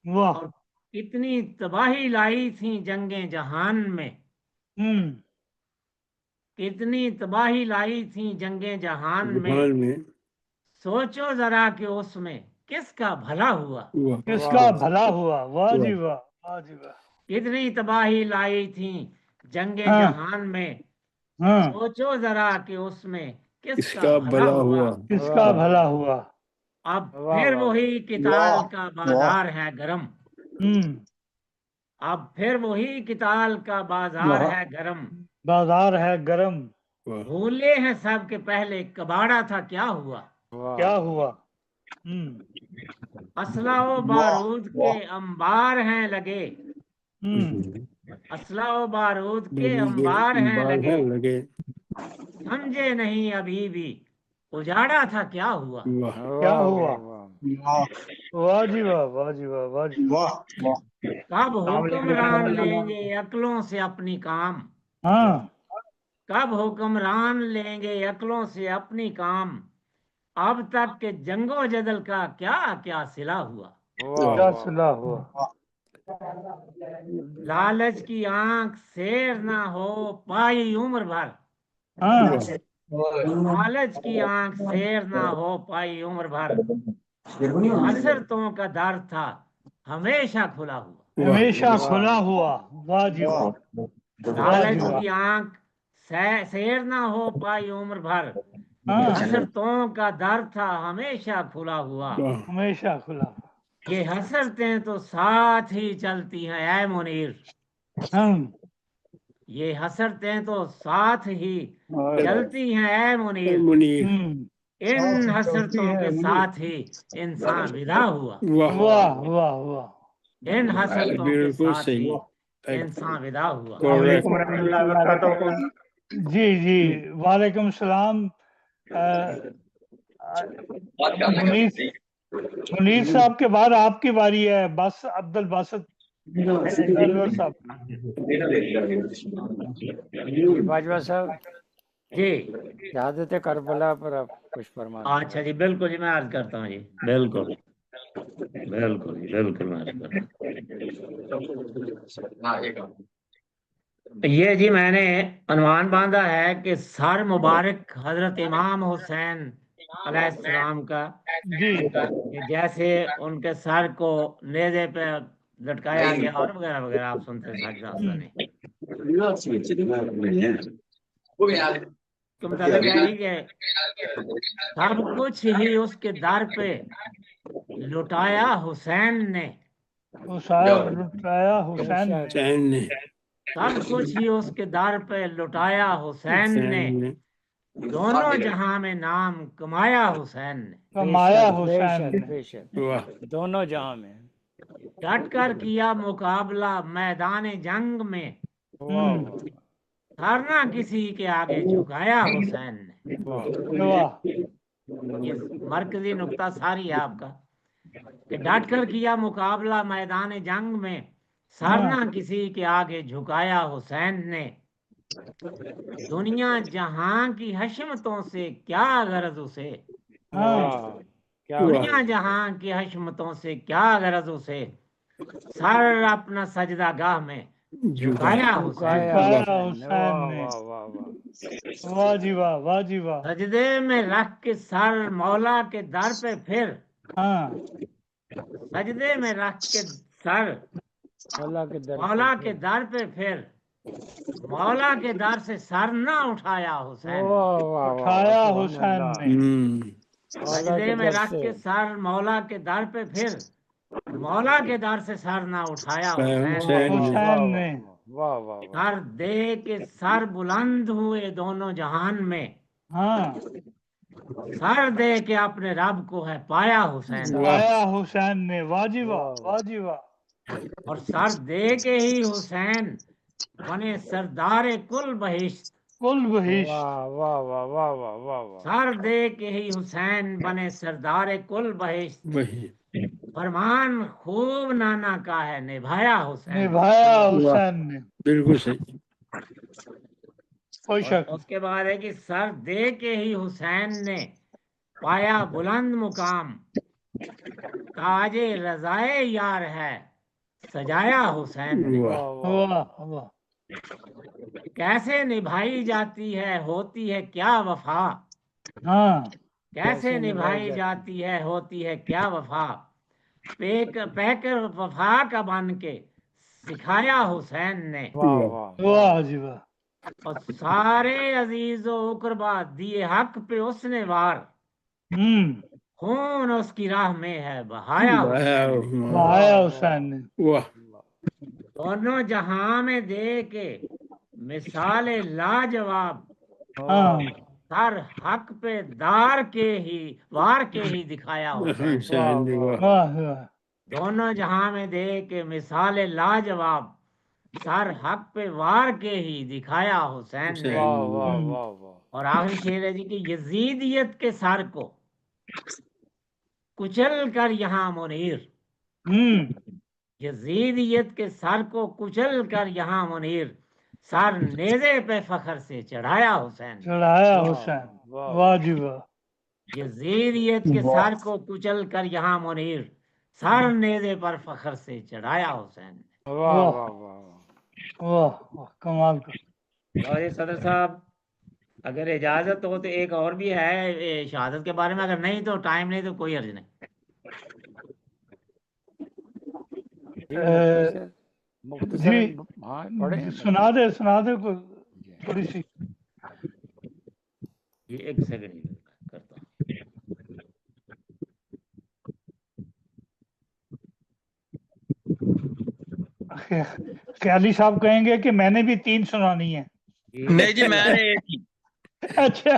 واہ اور کتنی تباہی لائی تھیں جنگیں جہان میں، کتنی تباہی لائی تھیں جنگیں جہان میں، سوچو ذرا کہ اس میں کس کا بھلا ہوا، کس کا بھلا ہوا، واہ جی واہ، واہ جی واہ، کتنی تباہی لائی تھیں جنگیں ہاں جہان میں، ہاں سوچو ذرا کہ اس میں کس کا بھلا ہوا، کس کا بھلا ہوا، اب واہ پھر واہ وہی قتال کا بازار ہے گرم، اب پھر وہی قتال کا بازار ہے گرم، بازار ہے گرم، بھولے ہیں سب کے پہلے کباڑا تھا کیا ہوا، کیا ہوا، اسلحہ و بارود کے انبار ہیں لگے، اسلحہ و بارود کے انبار ہیں لگے، سمجھے نہیں ابھی بھی اجاڑا تھا کیا ہوا، کیا واہ ہوا، واہ واہ جی واہ، واہ جی واہ، واہ جی واہ، کب حکمران لیں گے عقلوں سے اپنی کام، ہاں کب حکمران لیں گے عقلوں سے اپنی کام، اب تک کہ جنگ و جدل کا کیا کیا صلہ ہوا، کیا صلاح ہوا، لالچ کی آنکھ سیر نہ ہو پائی عمر بھر، ہاں لالچ کی آنکھ سیر نہ ہو پائی عمر بھر، حسرتوں کا در تھا ہمیشہ کھلا ہوا، ہمیشہ کھلا ہوا، واہ جی واہ، واہ جی لالچ واہ، کی آنکھ سیر نہ ہو پائی عمر بھر، ہاں حسرتوں کا در تھا ہمیشہ کھلا ہوا، ہمیشہ کھلا ہوا، یہ حسرتیں تو ساتھ ہی چلتی ہیں اے منیر، ہاں یہ حسرتیں تو ساتھ ہی چلتی ہیں اے منیر، ان حسرتوں کے ساتھ ہی انسان ودا ہوا، واہ واہ واہ، ان حسرتوں کے بالکل ساتھ صحیح، ہی انسان ودا ہوا۔ Correct. جی جی وعلیکم السلام، منیر صاحب کے بعد آپ کی باری ہے، بس عبد الباسط انور صاحب، جی باجوہ صاحب، جی شہادت کربلا پر آپ کچھ فرما دیں۔ اچھا جی، بالکل جی، میں عرض کرتا ہوں جی، بالکل بالکل جی، بالکل میں عرض کرتا ہوں۔ یہ جی میں نے عنوان باندھا ہے کہ سر مبارک حضرت امام حسین علیہ السلام کا جی کہ جیسے ان کے سر کو نیزے پہ لٹکایا گیا اور وغیرہ وغیرہ آپ سنتے ساجدہ سنے تو مطلب ہے جی کہ سب کچھ ہی اس کے در پہ لٹایا حسین نے، لٹایا حسین نے، چین نے سب کچھ ہی اس کے در پہ لٹایا حسین نے، دونوں جہاں میں نام کمایا حسین نے، کمایا بے حسین شک نے، بے شک واہ دونوں جہاں میں ڈٹ کر کیا مقابلہ میدان جنگ میں، واہ سر نہ کسی کے آگے جھکایا حسین نے۔ واہ واہ یہ مرکزی نقطہ ساری ہے آپ کا کہ ڈٹ کر کیا مقابلہ میدان جنگ میں، سر نہ کسی کے آگے جھکایا حسین نے، دنیا جہاں کی حشمتوں سے کیا غرض اسے، واہ کیا دنیا جہاں کی حشمتوں سے کیا غرض اسے، سر اپنا سجدہ گاہ میں جھکایا حسین نے، جھکایا حسین حسین واہ نے، واہ واہ واہ واہ جی واہ، واہ جی واہ، سجدے میں رکھ کے سر مولا کے در پہ پھر، ہاں سجدے میں رکھ کے سر اللہ کے در مولا کے در پہ پھر، مولا کے در سے سر نہ اٹھایا حسین نے، واہ واہ اٹھایا واہ حسین نے، مولا سجدے کے میں در رکھ سے کے سر مولا کے در پہ پھر، مولا کے در سے سر نہ اٹھایا حسین نے، حسین نے حسین نے، واہ واہ واہ سر دے کے سر بلند ہوئے دونوں جہان میں، ہاں سر دے کے اپنے رب کو ہے پایا حسین نے، پایا حسین نے، واہ جی واہ، واہ جی واہ، اور سر دے کے ہی حسین بنے سردار کل بہشت، کل بہشت، واہ واہ واہ واہ واہ واہ واہ سر دے کے ہی حسین بنے سردار کل بہشت، وہی فرمان خوب نانا کا ہے نبھایا حسین نے۔ نبھایا حسین نے، بالکل صحیح کوئی اور شک اس کے بعد ہے کہ سر دے کے ہی حسین نے پایا بلند مقام، تاج رضائے یار ہے سجایا حسین نے، واہ واہ واہ واہ واہ، کیسے نبھائی جاتی ہے ہوتی ہے کیا وفا، ہاں کیسے نبھائی جاتی ہے ہوتی ہے کیا وفا، پیکر وفا کا بن کے سکھایا حسین نے، واہ واہ واہ جی واہ، اور سارے عزیز و اقربا دیے حق پہ اس نے وار، خون اس کی راہ میں ہے بہایا حسین نے، بہایا حسین نے، واہ دونوں جہاں میں دے کے مثال لاجواب، ہاں سر حق پہ دار کے ہی وار کے ہی دکھایا حسین نے، حسین نے واہ واہ واہ، دونوں جہاں میں دے کے مثال لاجواب، سر حق پہ وار کے ہی دکھایا حسین نے، واہ واہ واہ واہ اور آخری شعر ہے جی کہ یزیدیت کے سر کو کچل کر یہاں منیر، یزیدیت کے سر کو کچل کر یہاں منیر، سر نیزے پہ فخر سے چڑھایا حسین نے، چڑھایا حسین، واہ جی واہ، یزیدیت کے سر کو کچل کر یہاں منیر، سر نیزے پر فخر سے چڑھایا حسین نے۔ واہ واہ واہ واہ واہ، کمال کا، اور یہ صدر صاحب اگر اجازت ہو تو ایک اور بھی ہے شہادت کے بارے میں، اگر نہیں تو ٹائم نہیں تو کوئی عرض نہیں۔ مختصراً ہاں پڑھیں سنا دے کوئی تھوڑی سی، یہ ایک سیکنڈ کرتا ہوں۔ خیالی صاحب کہیں گے کہ میں نے بھی 3 سنانی ہے، نہیں جی میں نے ایک ہی اچھا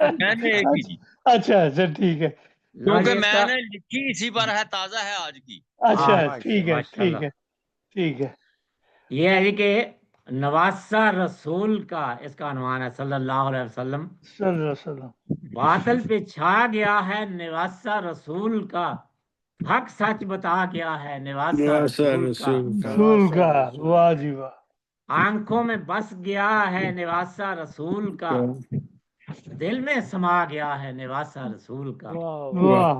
میں نے ایک ہی جی اچھا اچھا ٹھیک ہے، کیونکہ میں نے لکھی اسی پر ہے، تازہ ہے آج کی۔ اچھا ٹھیک ہے ٹھیک ہے ٹھیک ہے، یہ ہے کہ نواسہ رسول کا اس کا عنوان ہے صلی اللہ علیہ وسلم، صلی اللہ علیہ وسلم، باطل پہ چھا گیا ہے نواسہ رسول کا، حق سچ بتا گیا ہے نواسہ رسول کا، رسول کا، واہ جی واہ، آنکھوں میں بس گیا ہے نواسہ رسول کا، دل میں سما گیا ہے نواسہ رسول کا، واہ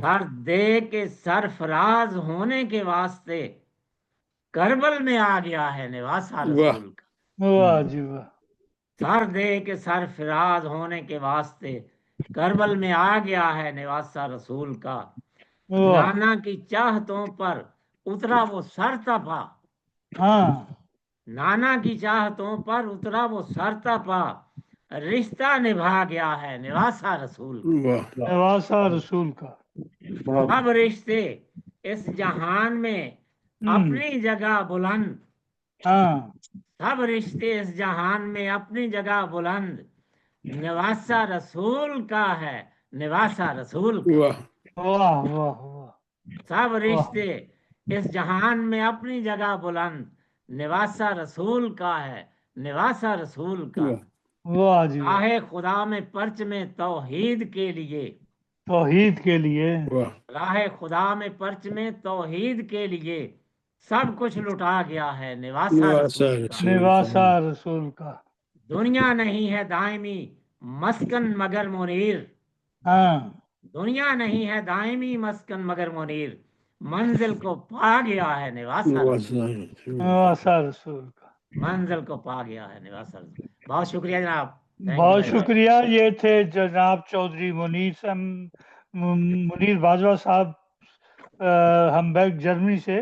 سر دے کے سرفراز ہونے کے واسطے کربل میں آ گیا ہے نواسہ رسول کا، واہ جی واہ، سر دے کے سرفراز ہونے کے واسطے کربل میں آ گیا ہے نواسا رسول کا، نانا کی چاہتوں پر اترا وہ سر تپا، نانا کی چاہتوں پر اترا وہ سر تپا، رشتہ نبھا گیا ہے نواسا رسول کا، نواسا رسول کا۔ سب رشتے اس جہان میں اپنی جگہ بلند، سب رشتے اس جہان میں اپنی جگہ بلند، نواسا رسول کا ہے، نواسا رسول کا، واہ واہ واہ، سب رشتے اس جہان میں اپنی جگہ بلند، نواسا رسول کا ہے، نواسا رسول کا، واہ جی، راہ خدا میں پرچ میں توحید کے لیے، توحید کے لیے، راہ خدا میں پرچ میں توحید کے لیے سب کچھ لٹا گیا ہے نواسا رسول کا، نواسا رسول کا۔ دنیا نہیں ہے دائمی مسکن مگر منیر، دنیا نہیں ہے دائمی مسکن مگر منیر، منزل کو پا گیا ہے نواسا رسول، نواسا رسول کا۔ منزل کو پا گیا ہے نواسا رسول۔ بہت شکریہ جناب، بہت شکریہ۔ یہ تھے جناب چودھری منیر باجوہ صاحب، ہمبرگ جرمنی سے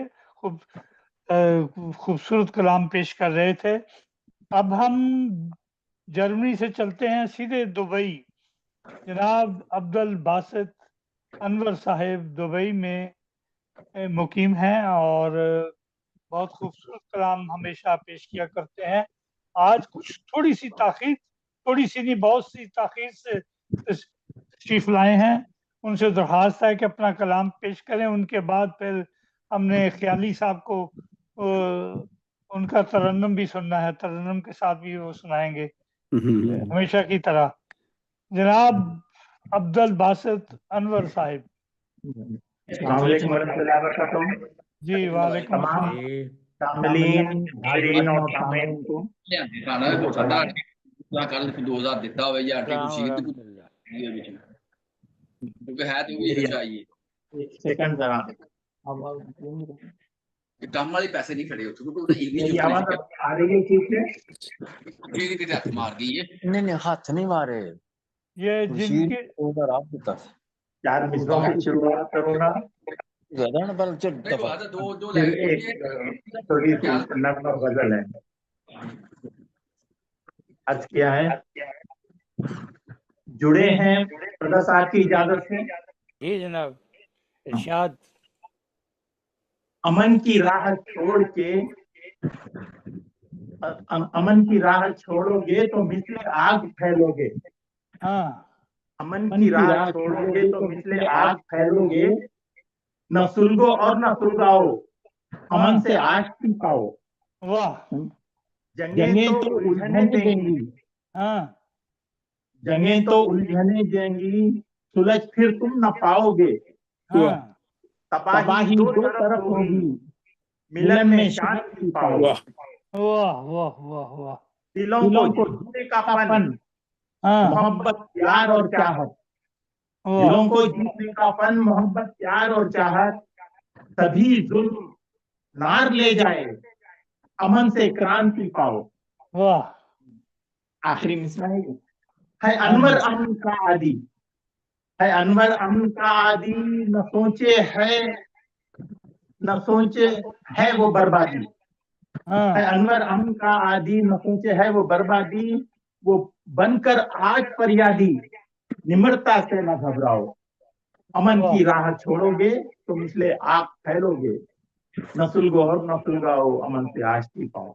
خوبصورت کلام پیش کر رہے تھے۔ اب ہم جرمنی سے چلتے ہیں سیدھے دبئی۔ جناب عبد الباسط انور صاحب دبئی میں مقیم ہیں اور بہت خوبصورت کلام ہمیشہ پیش کیا کرتے ہیں۔ آج کچھ تھوڑی سی تاخیر، تھوڑی سی نہیں بہت سی تاخیر سے تشریف لائے ہیں۔ ان سے درخواست ہے کہ اپنا کلام پیش کریں، ان کے بعد پھر ہم نے خیالی صاحب کو ان کا ترنم بھی سننا ہے، ترنم کے ساتھ بھی وہ سنائیں گے ہمیشہ کی طرح۔ جناب عبد الباسط انور صاحب۔ السلام علیکم ورحمۃ اللہ وبرکاتہ۔ جی وعلیکم السلام۔ سامعین، حاضرین اور سامعین کو سیکنڈ ذرا کام والے پیسے نہیں کھڑے ہوتے، میری آواز آ رہی ہے ٹھیک ہے؟ ہاتھ مار گئی ہے، نہیں ہاتھ نہیں مارے، یہ جن کے ادھر آپ کی طرف 4 مصروں کی شروعات کروں گا، زیادہ بل چٹ پھر ایک تھوڑی سی نظم و غزل ہے۔ عرض کیا ہے، جڑے ہیں رضا صاحب کی اجازت سے، جی جناب ارشاد۔ امن کی راہ چھوڑ کے، امن کی راہ چھوڑو گے تو مثل آگ پھیلو گے، امن کی راہ چھوڑو گے تو مثل آگ پھیلو گے، نہ سلگو اور نہ سلگاؤ، امن سے آشتی پاؤ، جنگیں تو الجھنے دیں گی، جنگیں تو الجھنے دیں گی، سلجھ پھر تم نہ پاؤ گے، تباہی دو طرف ہوگی، ملن میں شانتی پاؤ، واہ واہ واہ واہ، دلوں کو جیتنے کا فن، محبت پیار اور چاہت، دلوں کو جیتنے کا فن، محبت پیار اور چاہت، تبھی ظلم نار لے جائے، امن سے کرانتی پاؤ۔ واہ، آخری مصرع ہے انور امن کا عادی، ہے انور امن کا عادی، نہ سوچے ہے وہ بربادی، ہے انور امن کا عادی، نہ سوچے ہے وہ بربادی، وہ بن کر آج فریادی، نمرتا سے نہ گھبراؤ، امن کی راہ چھوڑو گے تو مثل آگ پھیلو گے، نہ سلگو اور نہ سلگاؤ، امن سے آشتی پاؤ۔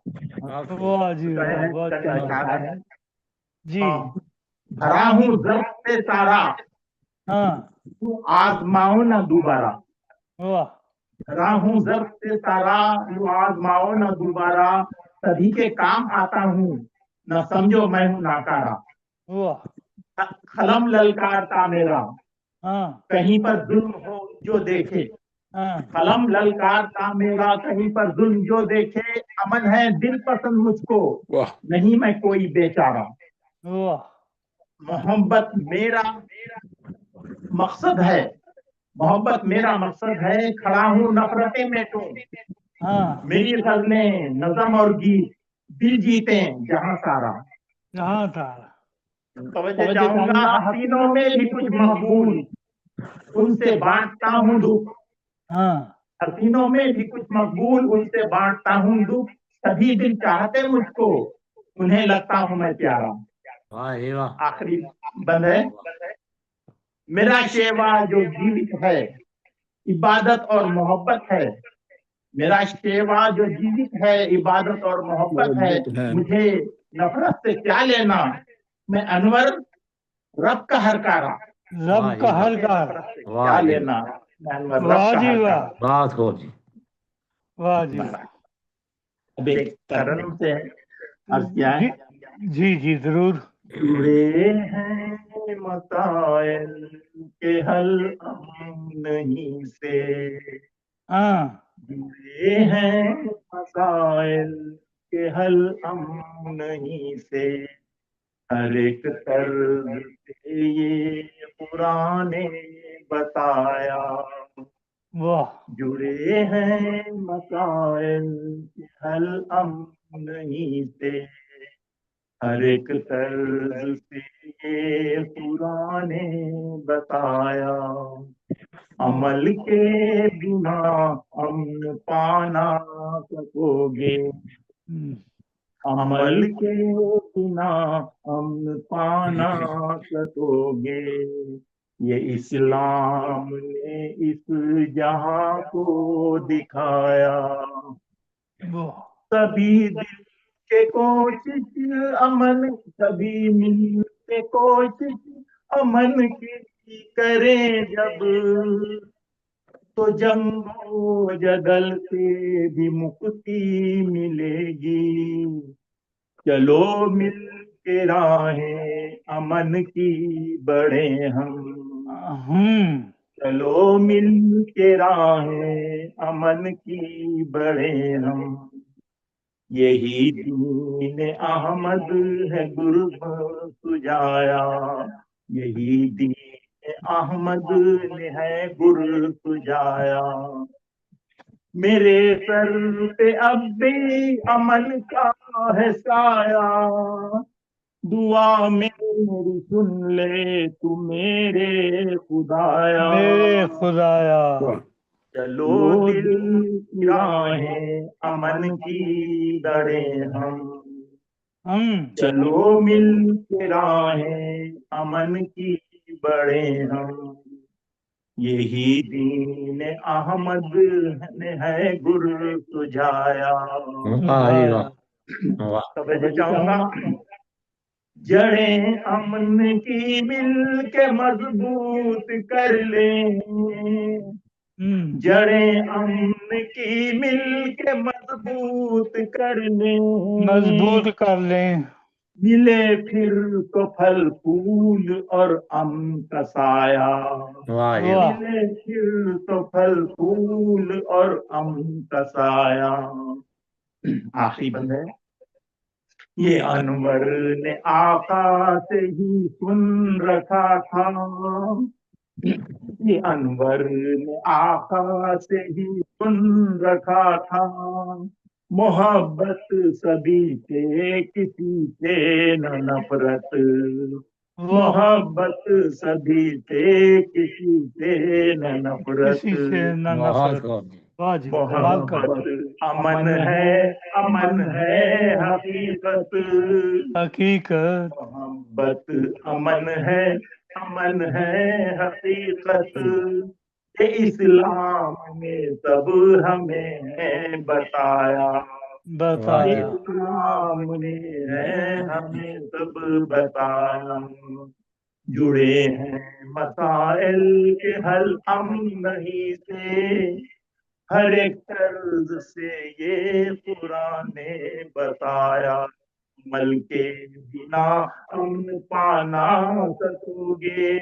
واہ جی بہت جی۔ بھرا ہوں ضرب سے سارا، تو آزماؤ نہ دوبارہ، بھرا ہوں ضرب سے سارا، تو آزماؤ نہ دوبارہ، سبھی کے کام آتا ہوں، نہ سمجھو میں ہوں ناکارہ، قلم للکارتا میرا، کہیں پر ظلم ہو جو دیکھے، قلم للکارتا میرا، کہیں پر ظلم جو دیکھے، امن ہے دل پسند مجھ کو، نہیں میں کوئی بیچارہ، محبت میرا مقصد ہے، محبت میرا مقصد ہے، کھڑا ہوں نفرتیں میٹوں، میری غزلیں نظم اور گیت دل جیتے جہاں سارا، جہاں تارا، توجہ چاہوں گا، حسینوں میں بھی کچھ مقبول ان سے بانٹتا ہوں دکھ، حسینوں میں بھی کچھ مقبول ان سے بانٹتا ہوں دکھ، سبھی دن چاہتے مجھ کو انہیں لگتا ہوں میں پیارا. آخری بند ہے. میرا شیوا جو جیوت ہے عبادت اور محبت ہے، میرا شیوا جو جیوت ہے عبادت اور محبت ہے، مجھے نفرت سے کیا لینا، میں انور رب کا ہر کارا، رب کا ہر کار. کیا لینا، میں انور رب واہ کا جی ہر واہ، کارا. بہت خوب جی. واہ جی واہ. اب ایک ترنم سے عرض کیا ہے. جی جی ضرور. جڑے ہیں مسائل کے حل ہم نہیں سے، ہاں جڑے ہیں مسائل کے حل ہم نہیں سے، ہر ایک طرز سے یہ قرآن نے بتایا. واہ. جڑے ہیں مسائل کے حل ہم نہیں سے، ہر ایک طرز سے یہ قرآن نے بتایا. عمل کے بنا امن پانا سکو گے، عمل کے بنا امن پانا سکو گے، یہ اسلام نے اس جہاں کو دکھایا. سبھی دل کے کوشش امن، سبھی مل کے کوشش امن کی کریں جب، تو جنگ و جدل سے بھی مکتی ملے گی. چلو مل کے راہیں امن کی بڑھیں ہم، چلو مل کے راہیں امن کی بڑھیں ہم. یہی دین احمد ہے گرب سجایا، یہی دین احمد نے ہے گر سجایا. میرے سر پہ اب بھی امن کا ہے سایہ، دعا میری سن لے تو میرے خدایا. میرے خدایا. چلو دل کی راہیں امن کی بڑھیں ہم، چلو مل کے راہیں امن کی بڑھیں ہم. یہی دین احمد نے ہے گر سجایا. توجہ چاہوں گا. جڑیں امن کی مل کے مضبوط کر لیں، جڑیں امن کی مل کے مضبوط کر لیں، مضبوط کر لیں، ملے پھر تو پھل پھول اور امن کا سایہ. ملے پھر تو پھل پھول اور امن کا سایہ. آخری بند ہے. یہ انور نے آقا سے ہی سن رکھا تھا، یہ انور نے آقا سے ہی سن رکھا تھا، محبت سبھی سے کسی سے نہ نفرت، محبت سبھی سے کسی سے نہ نفرت. کسی سے نہ نفرت. واہ جی، کمال کا. محبت امن ہے، امن ہے حقیقت، حقیقت. محبت امن ہے، امن ہے حقیقت. یہ اسلام نے سب ہمیں بتایا، بتایا. اسلام نے ہے ہمیں سب بتایا. جڑے ہیں مسائل کے حل ہم نہیں سے، ہر ایک طرز سے یہ قرآن نے بتایا. عمل کے بنا امن پانا سکو گے،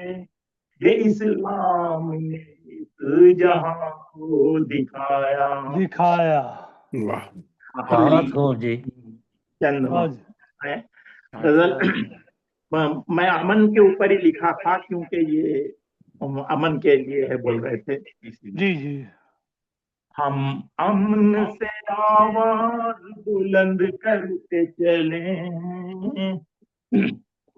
یہ اسلام نے اس جہاں کو دکھایا. دکھایا. بہت خوب جی. چند واہ جی. ہے غزل. میں امن کے اوپر ہی لکھا تھا کیونکہ یہ امن کے لیے ہے بول رہے تھے. جی جی. ہم امن سے آواز بلند کرتے چلیں،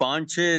5-6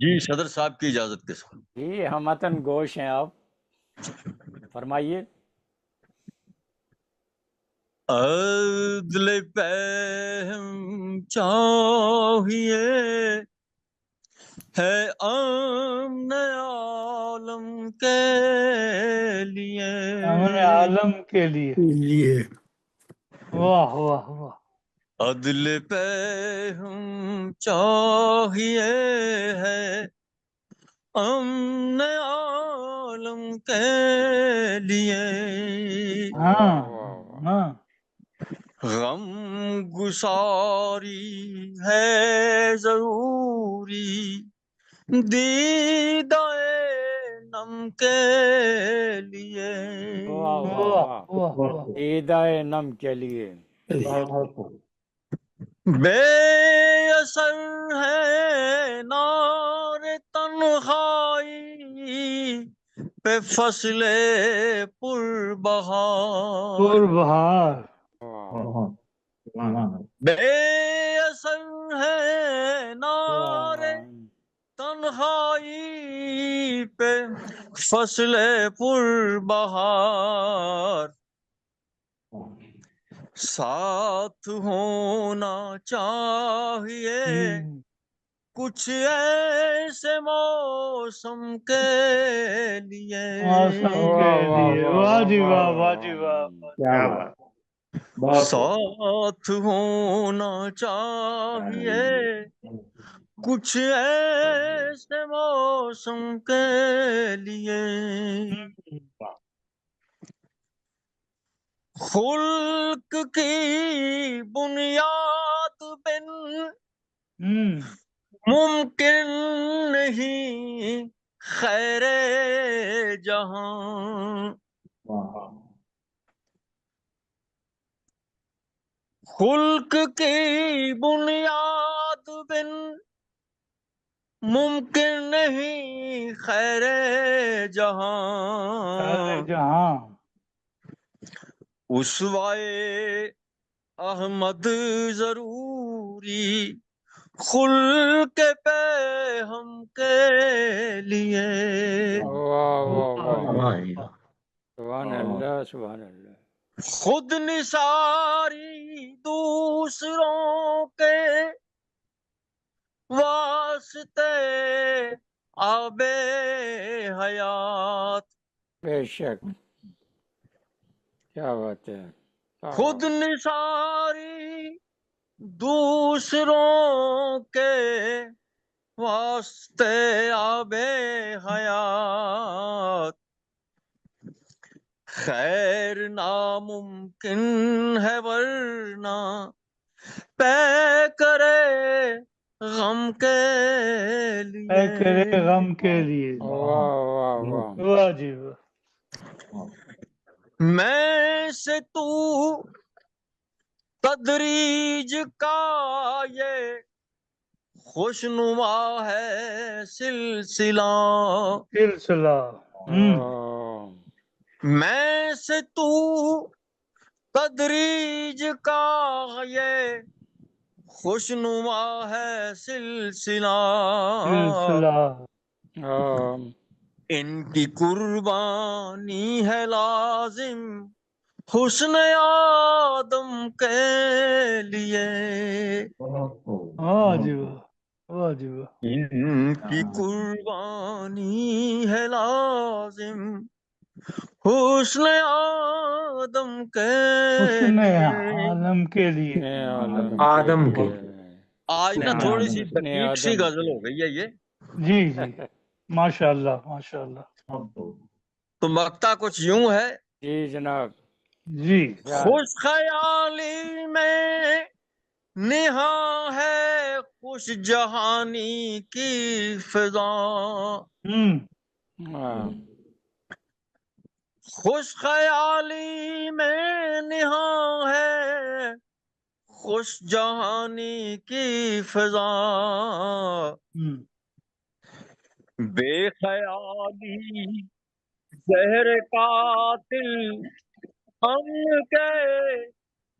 جی صدر صاحب کی اجازت کے ساتھ جی ہمتن گوش ہیں آپ، فرمائیے۔ عدل پہ ہم چاہیے ہے امن عالم کے لیے، امن عالم کے لیے، واہ واہ واہ، عدل پہ ہم چاہیے ہے امن عالم کے لیے، ہاں ہاں، غم گساری ہے ضروری دیدائے نم کے لیے، واہ واہ واہ واہ، واہ واہ، عیدائے نم کے لیے۔ بے اثر ہے نار تنہائی پہ فصل پر بہار، پور بہار، بے اثر ہے نار تنہائی پہ فصل پر بہار، ساتھ ہونا چاہیے کچھ ایسے موسم کے لیے، موسم کے لیے، واہ جی واہ، واہ جی واہ، کیا بات، بہت ساتھ ہونا چاہیے کچھ ایسے موسم کے لیے، خلق کی بنیاد بن ممکن نہیں خیر جہاں، خلق کی بنیاد بن ممکن نہیں خیر جہاں، جہاں، اسوائے احمد ضروری خلق پہ ہم کے لیے، واہ واہ واہ، سبحان اللہ سبحان اللہ۔ خود نثاری دوسروں کے واسطے آب حیات، بے شک، کیا بات ہے۔ خود نثاری دوسروں کے واسطے آب حیات، خیر ناممکن ہے ورنہ پے کرے غم کے اے کرے لیے، غم کے لیے، واہ واہ واہ، واہ جی واہ، میں سے تو تدریج کا یہ خوشنما ہے سلسلہ، سلسلہ، میں سے تو تدریج کا یہ خوشنما ہے سلسلہ، سلسلہ، ان کی قربانی ہے لازم حسن آدم کے لیے، واہ جی واہ، واہ جی واہ، ان کی قربانی ہے لازم حسن آدم کے حسن لیے، عالم کے لیے، آدم کے آج نا تھوڑی سی حسن دقیق سی آدم غزل کے ہو گئی ہے یہ، جی جی، ماشاء اللہ ماشاء اللہ، تو مقطع کچھ یوں ہے، جی جناب، جی، خوش خیالی میں نہاں ہے خوش جہانی کی فضا، خوش خیالی میں نہاں ہے خوش جہانی کی فضا، بے خیالی زہر قاتل ہم کے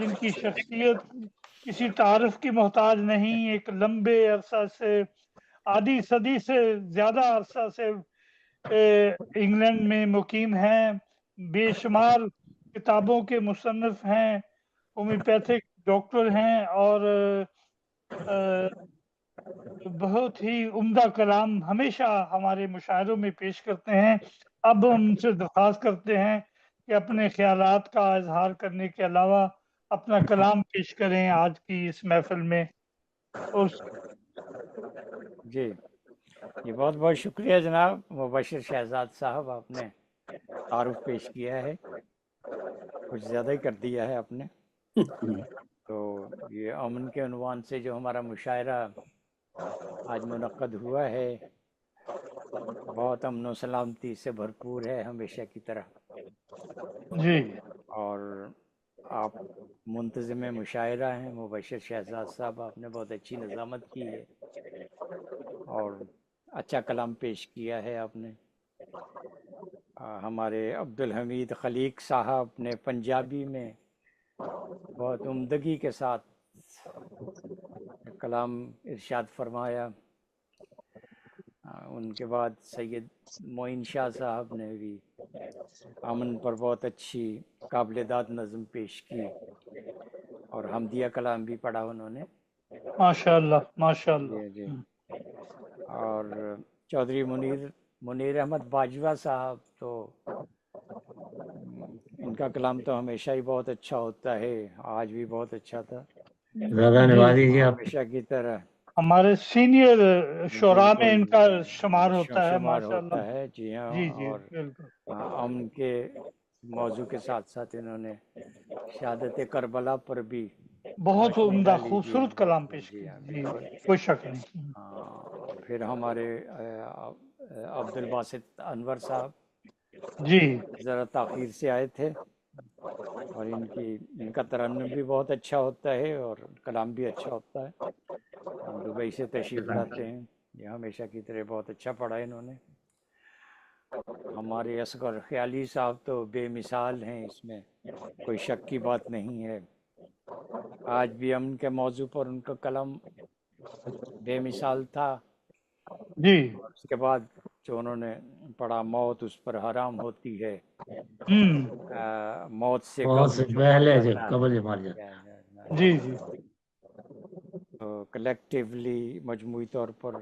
جن کی شخصیت کسی تعارف کی محتاج نہیں، ایک لمبے عرصہ سے، آدھی صدی سے زیادہ عرصہ سے انگلینڈ میں مقیم ہیں، بے شمار کتابوں کے مصنف ہیں، ہومیوپیتھک ڈاکٹر ہیں، اور بہت ہی عمدہ کلام ہمیشہ ہمارے مشاعروں میں پیش کرتے ہیں۔ اب ہم ان سے درخواست کرتے ہیں کہ اپنے خیالات کا اظہار کرنے کے علاوہ اپنا کلام پیش کریں آج کی اس محفل میں۔ جی یہ بہت بہت شکریہ جناب مبشر شہزاد صاحب، آپ نے تعارف پیش کیا ہے، کچھ زیادہ ہی کر دیا ہے آپ نے۔ تو یہ امن کے عنوان سے جو ہمارا مشاعرہ آج منعقد ہوا ہے بہت امن و سلامتی سے بھرپور ہے ہمیشہ کی طرح جی، اور آپ منتظم مشاعرہ ہیں مبشر شہزاد صاحب، آپ نے بہت اچھی نظامت کی ہے اور اچھا کلام پیش کیا ہے آپ نے۔ ہمارے عبدالحمید خلیق صاحب نے پنجابی میں بہت عمدگی کے ساتھ کلام ارشاد فرمایا۔ ان کے بعد سید معین شاہ صاحب نے بھی امن پر بہت اچھی قابل داد نظم پیش کی اور حمدیہ کلام بھی پڑھا انہوں نے، ماشاءاللہ ماشاءاللہ۔ جی اور چودھری منیر احمد باجوہ صاحب، تو ان کا کلام تو ہمیشہ ہی بہت اچھا ہوتا ہے، آج بھی بہت اچھا تھا، زیادہ نوازی جی آپ ہمیشہ کی طرح ہمارے سینئر شعراء میں ان کا شمار ہوتا ہے شمار ماشاءاللہ۔ ہوتا ہے، جی ہاں۔ جی جی اور بالکل۔ امن کے موضوع کے ساتھ ساتھ انہوں نے شہادت کربلا پر بھی بہت عمدہ جی خوبصورت کلام پیش جی کیا، ہاں جی بالکل۔ کوئی شک نہیں۔ پھر ہمارے عبد الباسط انور صاحب جی ذرا تاخیر سے آئے تھے اور ان کا ترنم بھی بہت اچھا ہوتا ہے اور کلام بھی اچھا ہوتا ہے، دبئی سے تشریف لاتے ہیں، یہ ہمیشہ کی طرح بہت اچھا پڑھا انہوں نے۔ ہمارے اصغر خیالی صاحب تو بے مثال ہیں، اس میں کوئی شک کی بات نہیں ہے، آج بھی امن کے موضوع پر ان کا کلام بے مثال تھا۔ جی اس کے بعد جو انہوں نے پڑھا موت اس پر حرام ہوتی ہے، موت سے پہلے قبل مار جاتا۔ جی جی تو کلیکٹیولی مجموعی طور پر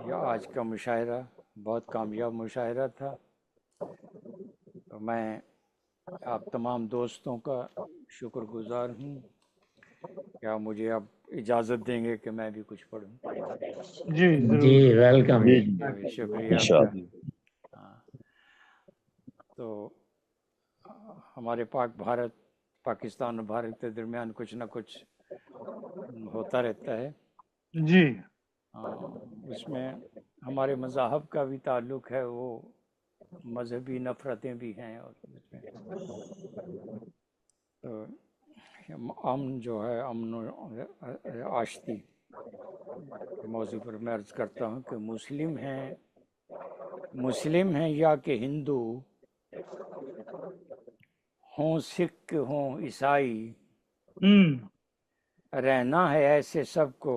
یہ آج کا مشاعرہ بہت کامیاب مشاعرہ تھا۔ تو میں آپ تمام دوستوں کا شکر گزار ہوں، کیا مجھے اب اجازت دیں گے کہ میں بھی کچھ پڑھوں؟ جی جی ویلکم۔ شکریہ۔ تو ہمارے پاکستان اور بھارت کے درمیان کچھ نہ کچھ ہوتا رہتا ہے، جی اس میں ہمارے مذاہب کا بھی تعلق ہے، وہ مذہبی نفرتیں بھی ہیں، اور تو امن جو ہے، امن و آشتی کے موضوع پر میں عرض کرتا ہوں کہ مسلم ہیں یا کہ ہندو ہوں، سکھ ہوں، عیسائی، رہنا ہے ایسے سب کو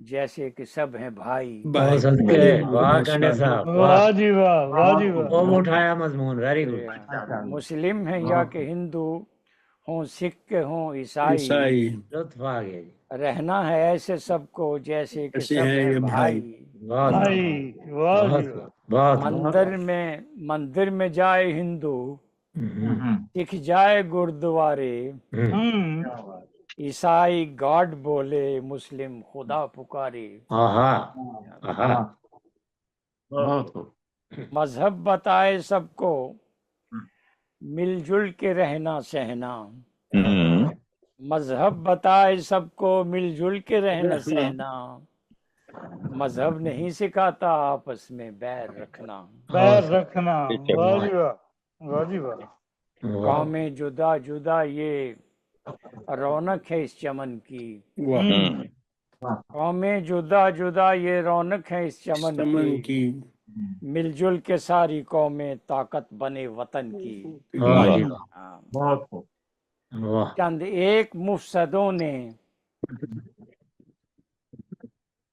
جیسے کہ سب ہیں بھائی۔ واہ کنڈے صاحب، واہ جی واہ، واہ جی واہ۔ خوب اٹھایا مضمون، ویری گڈ۔ مسلم ہیں یا کہ ہندو ہوں، سکھ ہوں، عیسائی، لطف آ گیا جی۔ رہنا ہے ایسے سب کو جیسے کہ سب ہیں بھائی۔ مندر میں جائے ہندو، سکھ جائے گردوارے، عیسائی گاڈ بولے، مسلم خدا پکارے۔ مذہب بتائے سب کو مل جل کے رہنا سہنا، مذہب بتائے سب کو مل جل کے رہنا سہنا، مذہب نہیں سکھاتا آپس میں بیر رکھنا۔ قومیں جدا جدا یہ رونق ہے اس چمن کی، قومیں جدا جدا یہ رونق ہے اس چمن کی، مل جل کے ساری قومیں طاقت بنے وطن کی۔ واہ چند ایک مفسدوں نے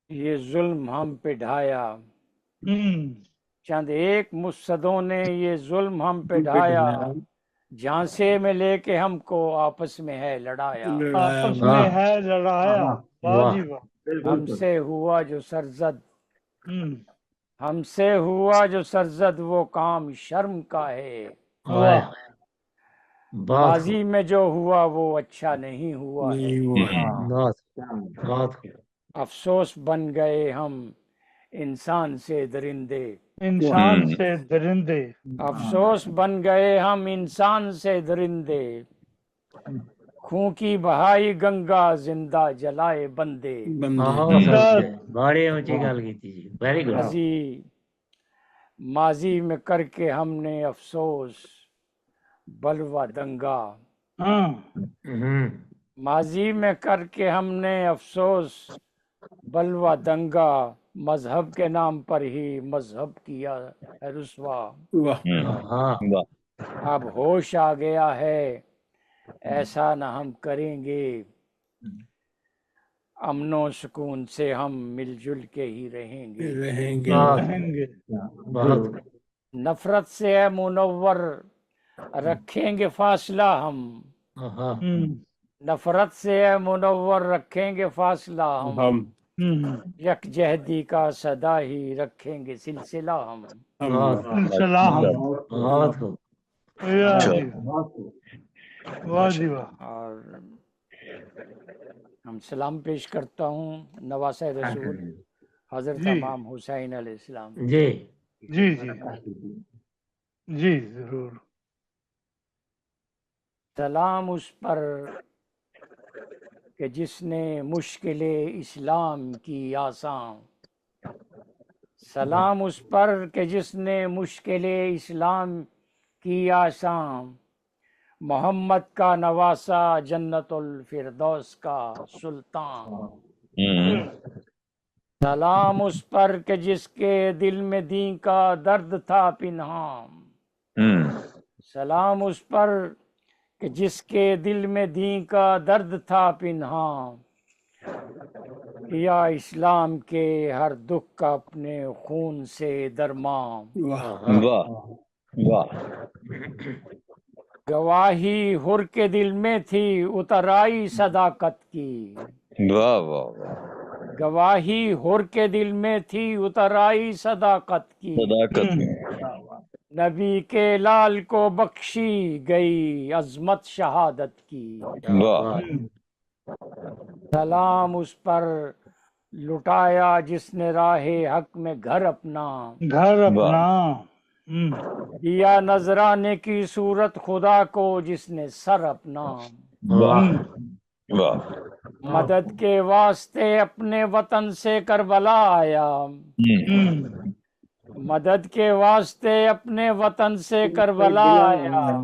یہ ظلم ہم پہ ڈھایا، چند ایک مفسدوں نے یہ ظلم ہم پہ ڈھایا، جھانسے میں لے کے ہم کو آپس میں ہے لڑایا، آپس میں ہے لڑایا، واہ جی واہ، ہم سے ہوا جو سرزد، ہم، ہم سے ہوا جو سرزد وہ کام شرم کا ہے، واہ، ماضی میں جو ہوا وہ اچھا نہیں ہوا ہے، بہت افسوس بن گئے ہم انسان سے درندے، انسان سے درندے، افسوس بن گئے ہم انسان سے درندے، خون کی بہائی گنگا زندہ جلائے بندے، بڑی اونچی گل کی جی، ویری گڈ، ماضی میں کر کے ہم نے افسوس بلوا دنگا، ہاں، ماضی میں کر کے ہم نے افسوس بلوا دنگا، مذہب کے نام پر ہی مذہب کیا ہے رسوا، اب ہوش آ گیا ہے ایسا نہ ہم کریں گے، امن و سکون سے ہم مل جل کے ہی رہیں گے، رہیں گے، نفرت سے ہے منور رکھیں گے فاصلہ ہم، نفرت سے ہے منور رکھیں گے فاصلہ ہم، یکجہتی کا صدا ہی رکھیں گے سلسلہ ہم، سلسلہ ہم، واہ جی واہ، اور ہم سلام پیش کرتا ہوں نواسہ رسول حضرت جی امام حسین علیہ السلام، جی جی جی جی ضرور، سلام اس پر کہ جس نے مشکل اسلام کی آسان، سلام اس پر کہ جس نے مشکل اسلام کی آسان، محمد کا نواسا جنت الفردوس کا سلطان، سلام اس پر کہ جس کے دل میں دین کا درد تھا پنہان، سلام اس پر کہ جس کے دل میں دین کا درد تھا پنہان، کیا اسلام کے ہر دکھ کا اپنے خون سے درمان، گواہی حر کے دل میں تھی اتر آئی صداقت کی، گواہی حر کے دل میں تھی اتر آئی صداقت کی، نبی کے لال کو بخشی گئی عظمت شہادت کی، سلام اس پر لٹایا جس نے راہ حق میں گھر اپنا، گھر اپنا، دیا نذرانے کی صورت خدا کو جس نے سر اپنا، مدد کے واسطے اپنے وطن سے کربلا آیا، مدد کے واسطے اپنے وطن سے کربلا آیا،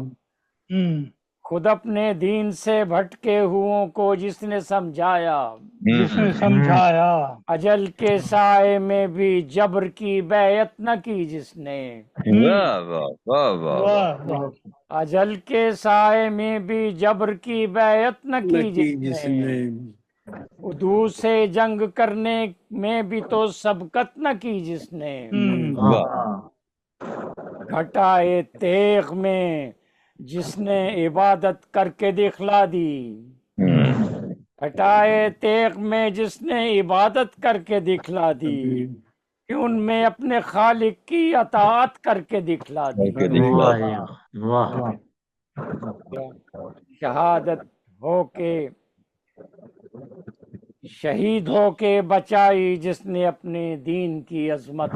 خود اپنے دین سے بھٹکے ہوں کو جس نے سمجھایا، جس نے سمجھایا، اجل کے سائے میں بھی جبر کی بیعت نہ کی جس نے، واہ واہ، اجل کے سائے میں بھی جبر کی بیعت نہ کی جس نے، عدو سے جنگ کرنے میں بھی تو سبقت نہ کی جس نے، گھٹائے تیغ میں جس نے عبادت کر کے دکھلا دی، گھٹائے تیغ میں جس نے عبادت کر کے دکھلا دی، کہ ان میں اپنے خالق کی اطاعت کر کے دکھلا دی، شہادت ہو کے شہید ہو کے بچائی جس نے اپنے دین کی عظمت،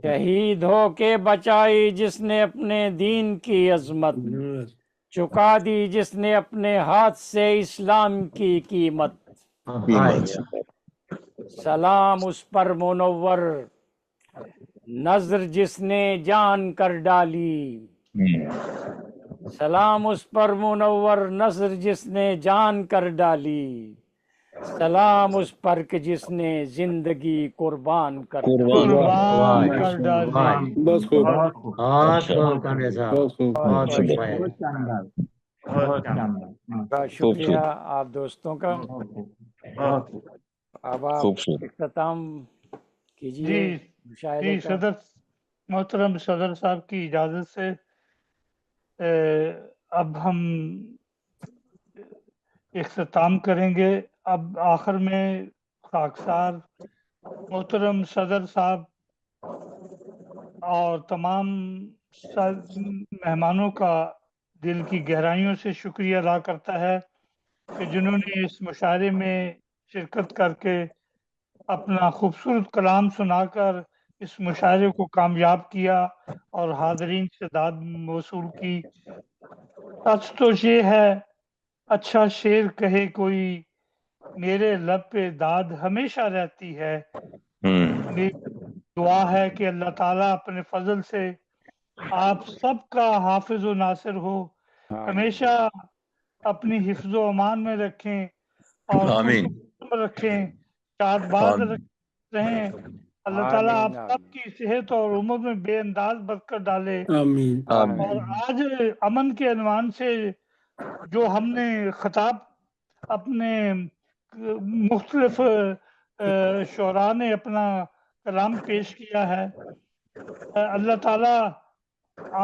شہید ہو کے بچائی جس نے اپنے دین کی عظمت، چکا دی جس نے اپنے ہاتھ سے اسلام کی قیمت، سلام اس پر منور نظر جس نے جان کر ڈالی، سلام اس پر منور نظر جس نے جان کر ڈالی، سلام اس پر کہ جس نے زندگی قربان کر ڈالی، بہت خوب کرنے صاحب، بہت اچھا ہے، بہت شاندار. بہت شکریہ آپ دوستوں کا. اب آپ اختتام کیجیے مشاہدے جی کا. محترم صدر صاحب کی اجازت سے اب ہم اختتام کریں گے. اب آخر میں خاکسار محترم صدر صاحب اور تمام مہمانوں کا دل کی گہرائیوں سے شکریہ ادا کرتا ہے کہ جنہوں نے اس مشاعرے میں شرکت کر کے اپنا خوبصورت کلام سنا کر اس مشاعرے کو کامیاب کیا اور حاضرین سے داد موصول کی. سچ تو یہ ہے اچھا شعر کہے کوئی میرے لب پہ داد ہمیشہ رہتی ہے. میری دعا ہے کہ اللہ تعالیٰ اپنے فضل سے آپ سب کا حافظ و ناصر ہو, ہمیشہ اپنی حفظ و امان میں رکھیں اور رکھیں, شاد باد رہیں. اللہ تعالیٰ آپ سب کی صحت اور عمر میں بے انداز برکت ڈالے. اور آج امن کے عنوان سے جو ہم نے خطاب اپنے مختلف شعراء نے اپنا کلام پیش کیا ہے, اللہ تعالیٰ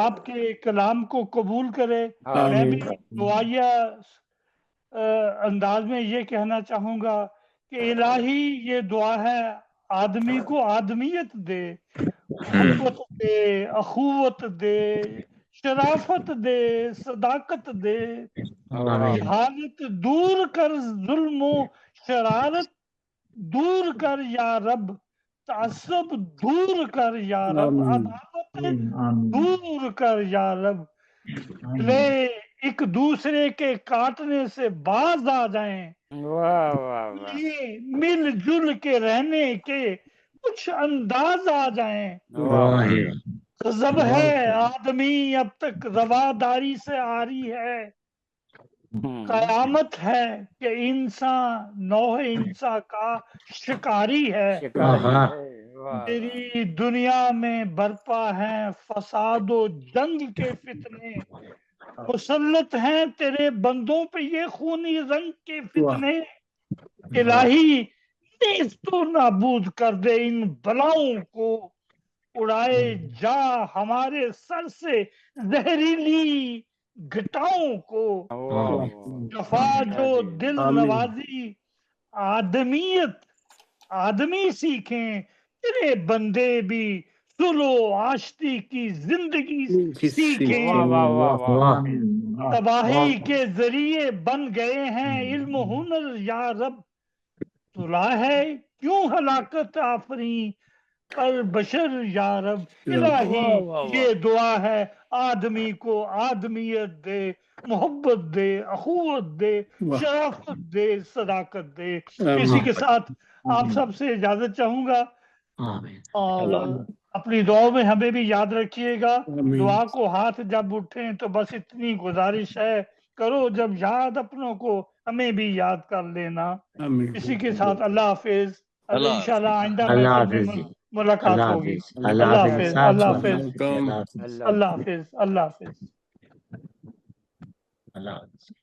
آپ کے کلام کو قبول کرے. میں بھی دعائیہ انداز میں یہ کہنا چاہوں گا کہ الہی یہ دعا ہے آدمی کو آدمیت دے, محبت دے, اخوت دے, شرافت دے, صداقت دے, جہالت دور کر, ظلم و شرارت دور کر یا رب, تعصب دور کر یا رب, عداوت دور کر یا رب. لے ایک دوسرے کے کاٹنے سے باز آ جائیں, مل جل کے رہنے کے کچھ انداز آ جائیں. غضب ہے آدمی اب تک رواداری سے آری ہے, قیامت ہے کہ انسان نوح انسان کا شکاری ہے. تیری دنیا میں برپا ہیں فساد و جنگ کے فتنے, مسلط ہیں تیرے بندوں پہ یہ خونی رنگ کے فتنے. الہی نیست و نابود کر دے ان بلاؤں کو, اڑائے جا ہمارے سر سے زہریلی گھٹاؤں کو. شفا جو دل نوازی آدمی سیکھیں, تیرے بندے بھی سلو آشتی کی زندگی سیکھیں. تباہی کے ذریعے بن گئے ہیں علم و ہنر یا رب, تلا ہے کیوں ہلاکت آفریں پر بشر یا رب. الہی یہ دعا ہے آدمی کو آدمیت دے, محبت دے, اخوت دے, شرافت دے, صداقت دے. اسی کے ساتھ آپ سب سے اجازت چاہوں گا اور اپنی دعاؤں میں ہمیں بھی یاد رکھیے گا. دعا کو ہاتھ جب اٹھیں تو بس اتنی گزارش ہے, کرو جب یاد اپنوں کو ہمیں بھی یاد کر لینا. اسی کے ساتھ اللہ حافظ. انشاءاللہ آئندہ محفل میں ملاقات ہوگی. اللہ حافظ. اللہ حافظ. اللہ حافظ. اللہ حافظ. اللہ حافظ.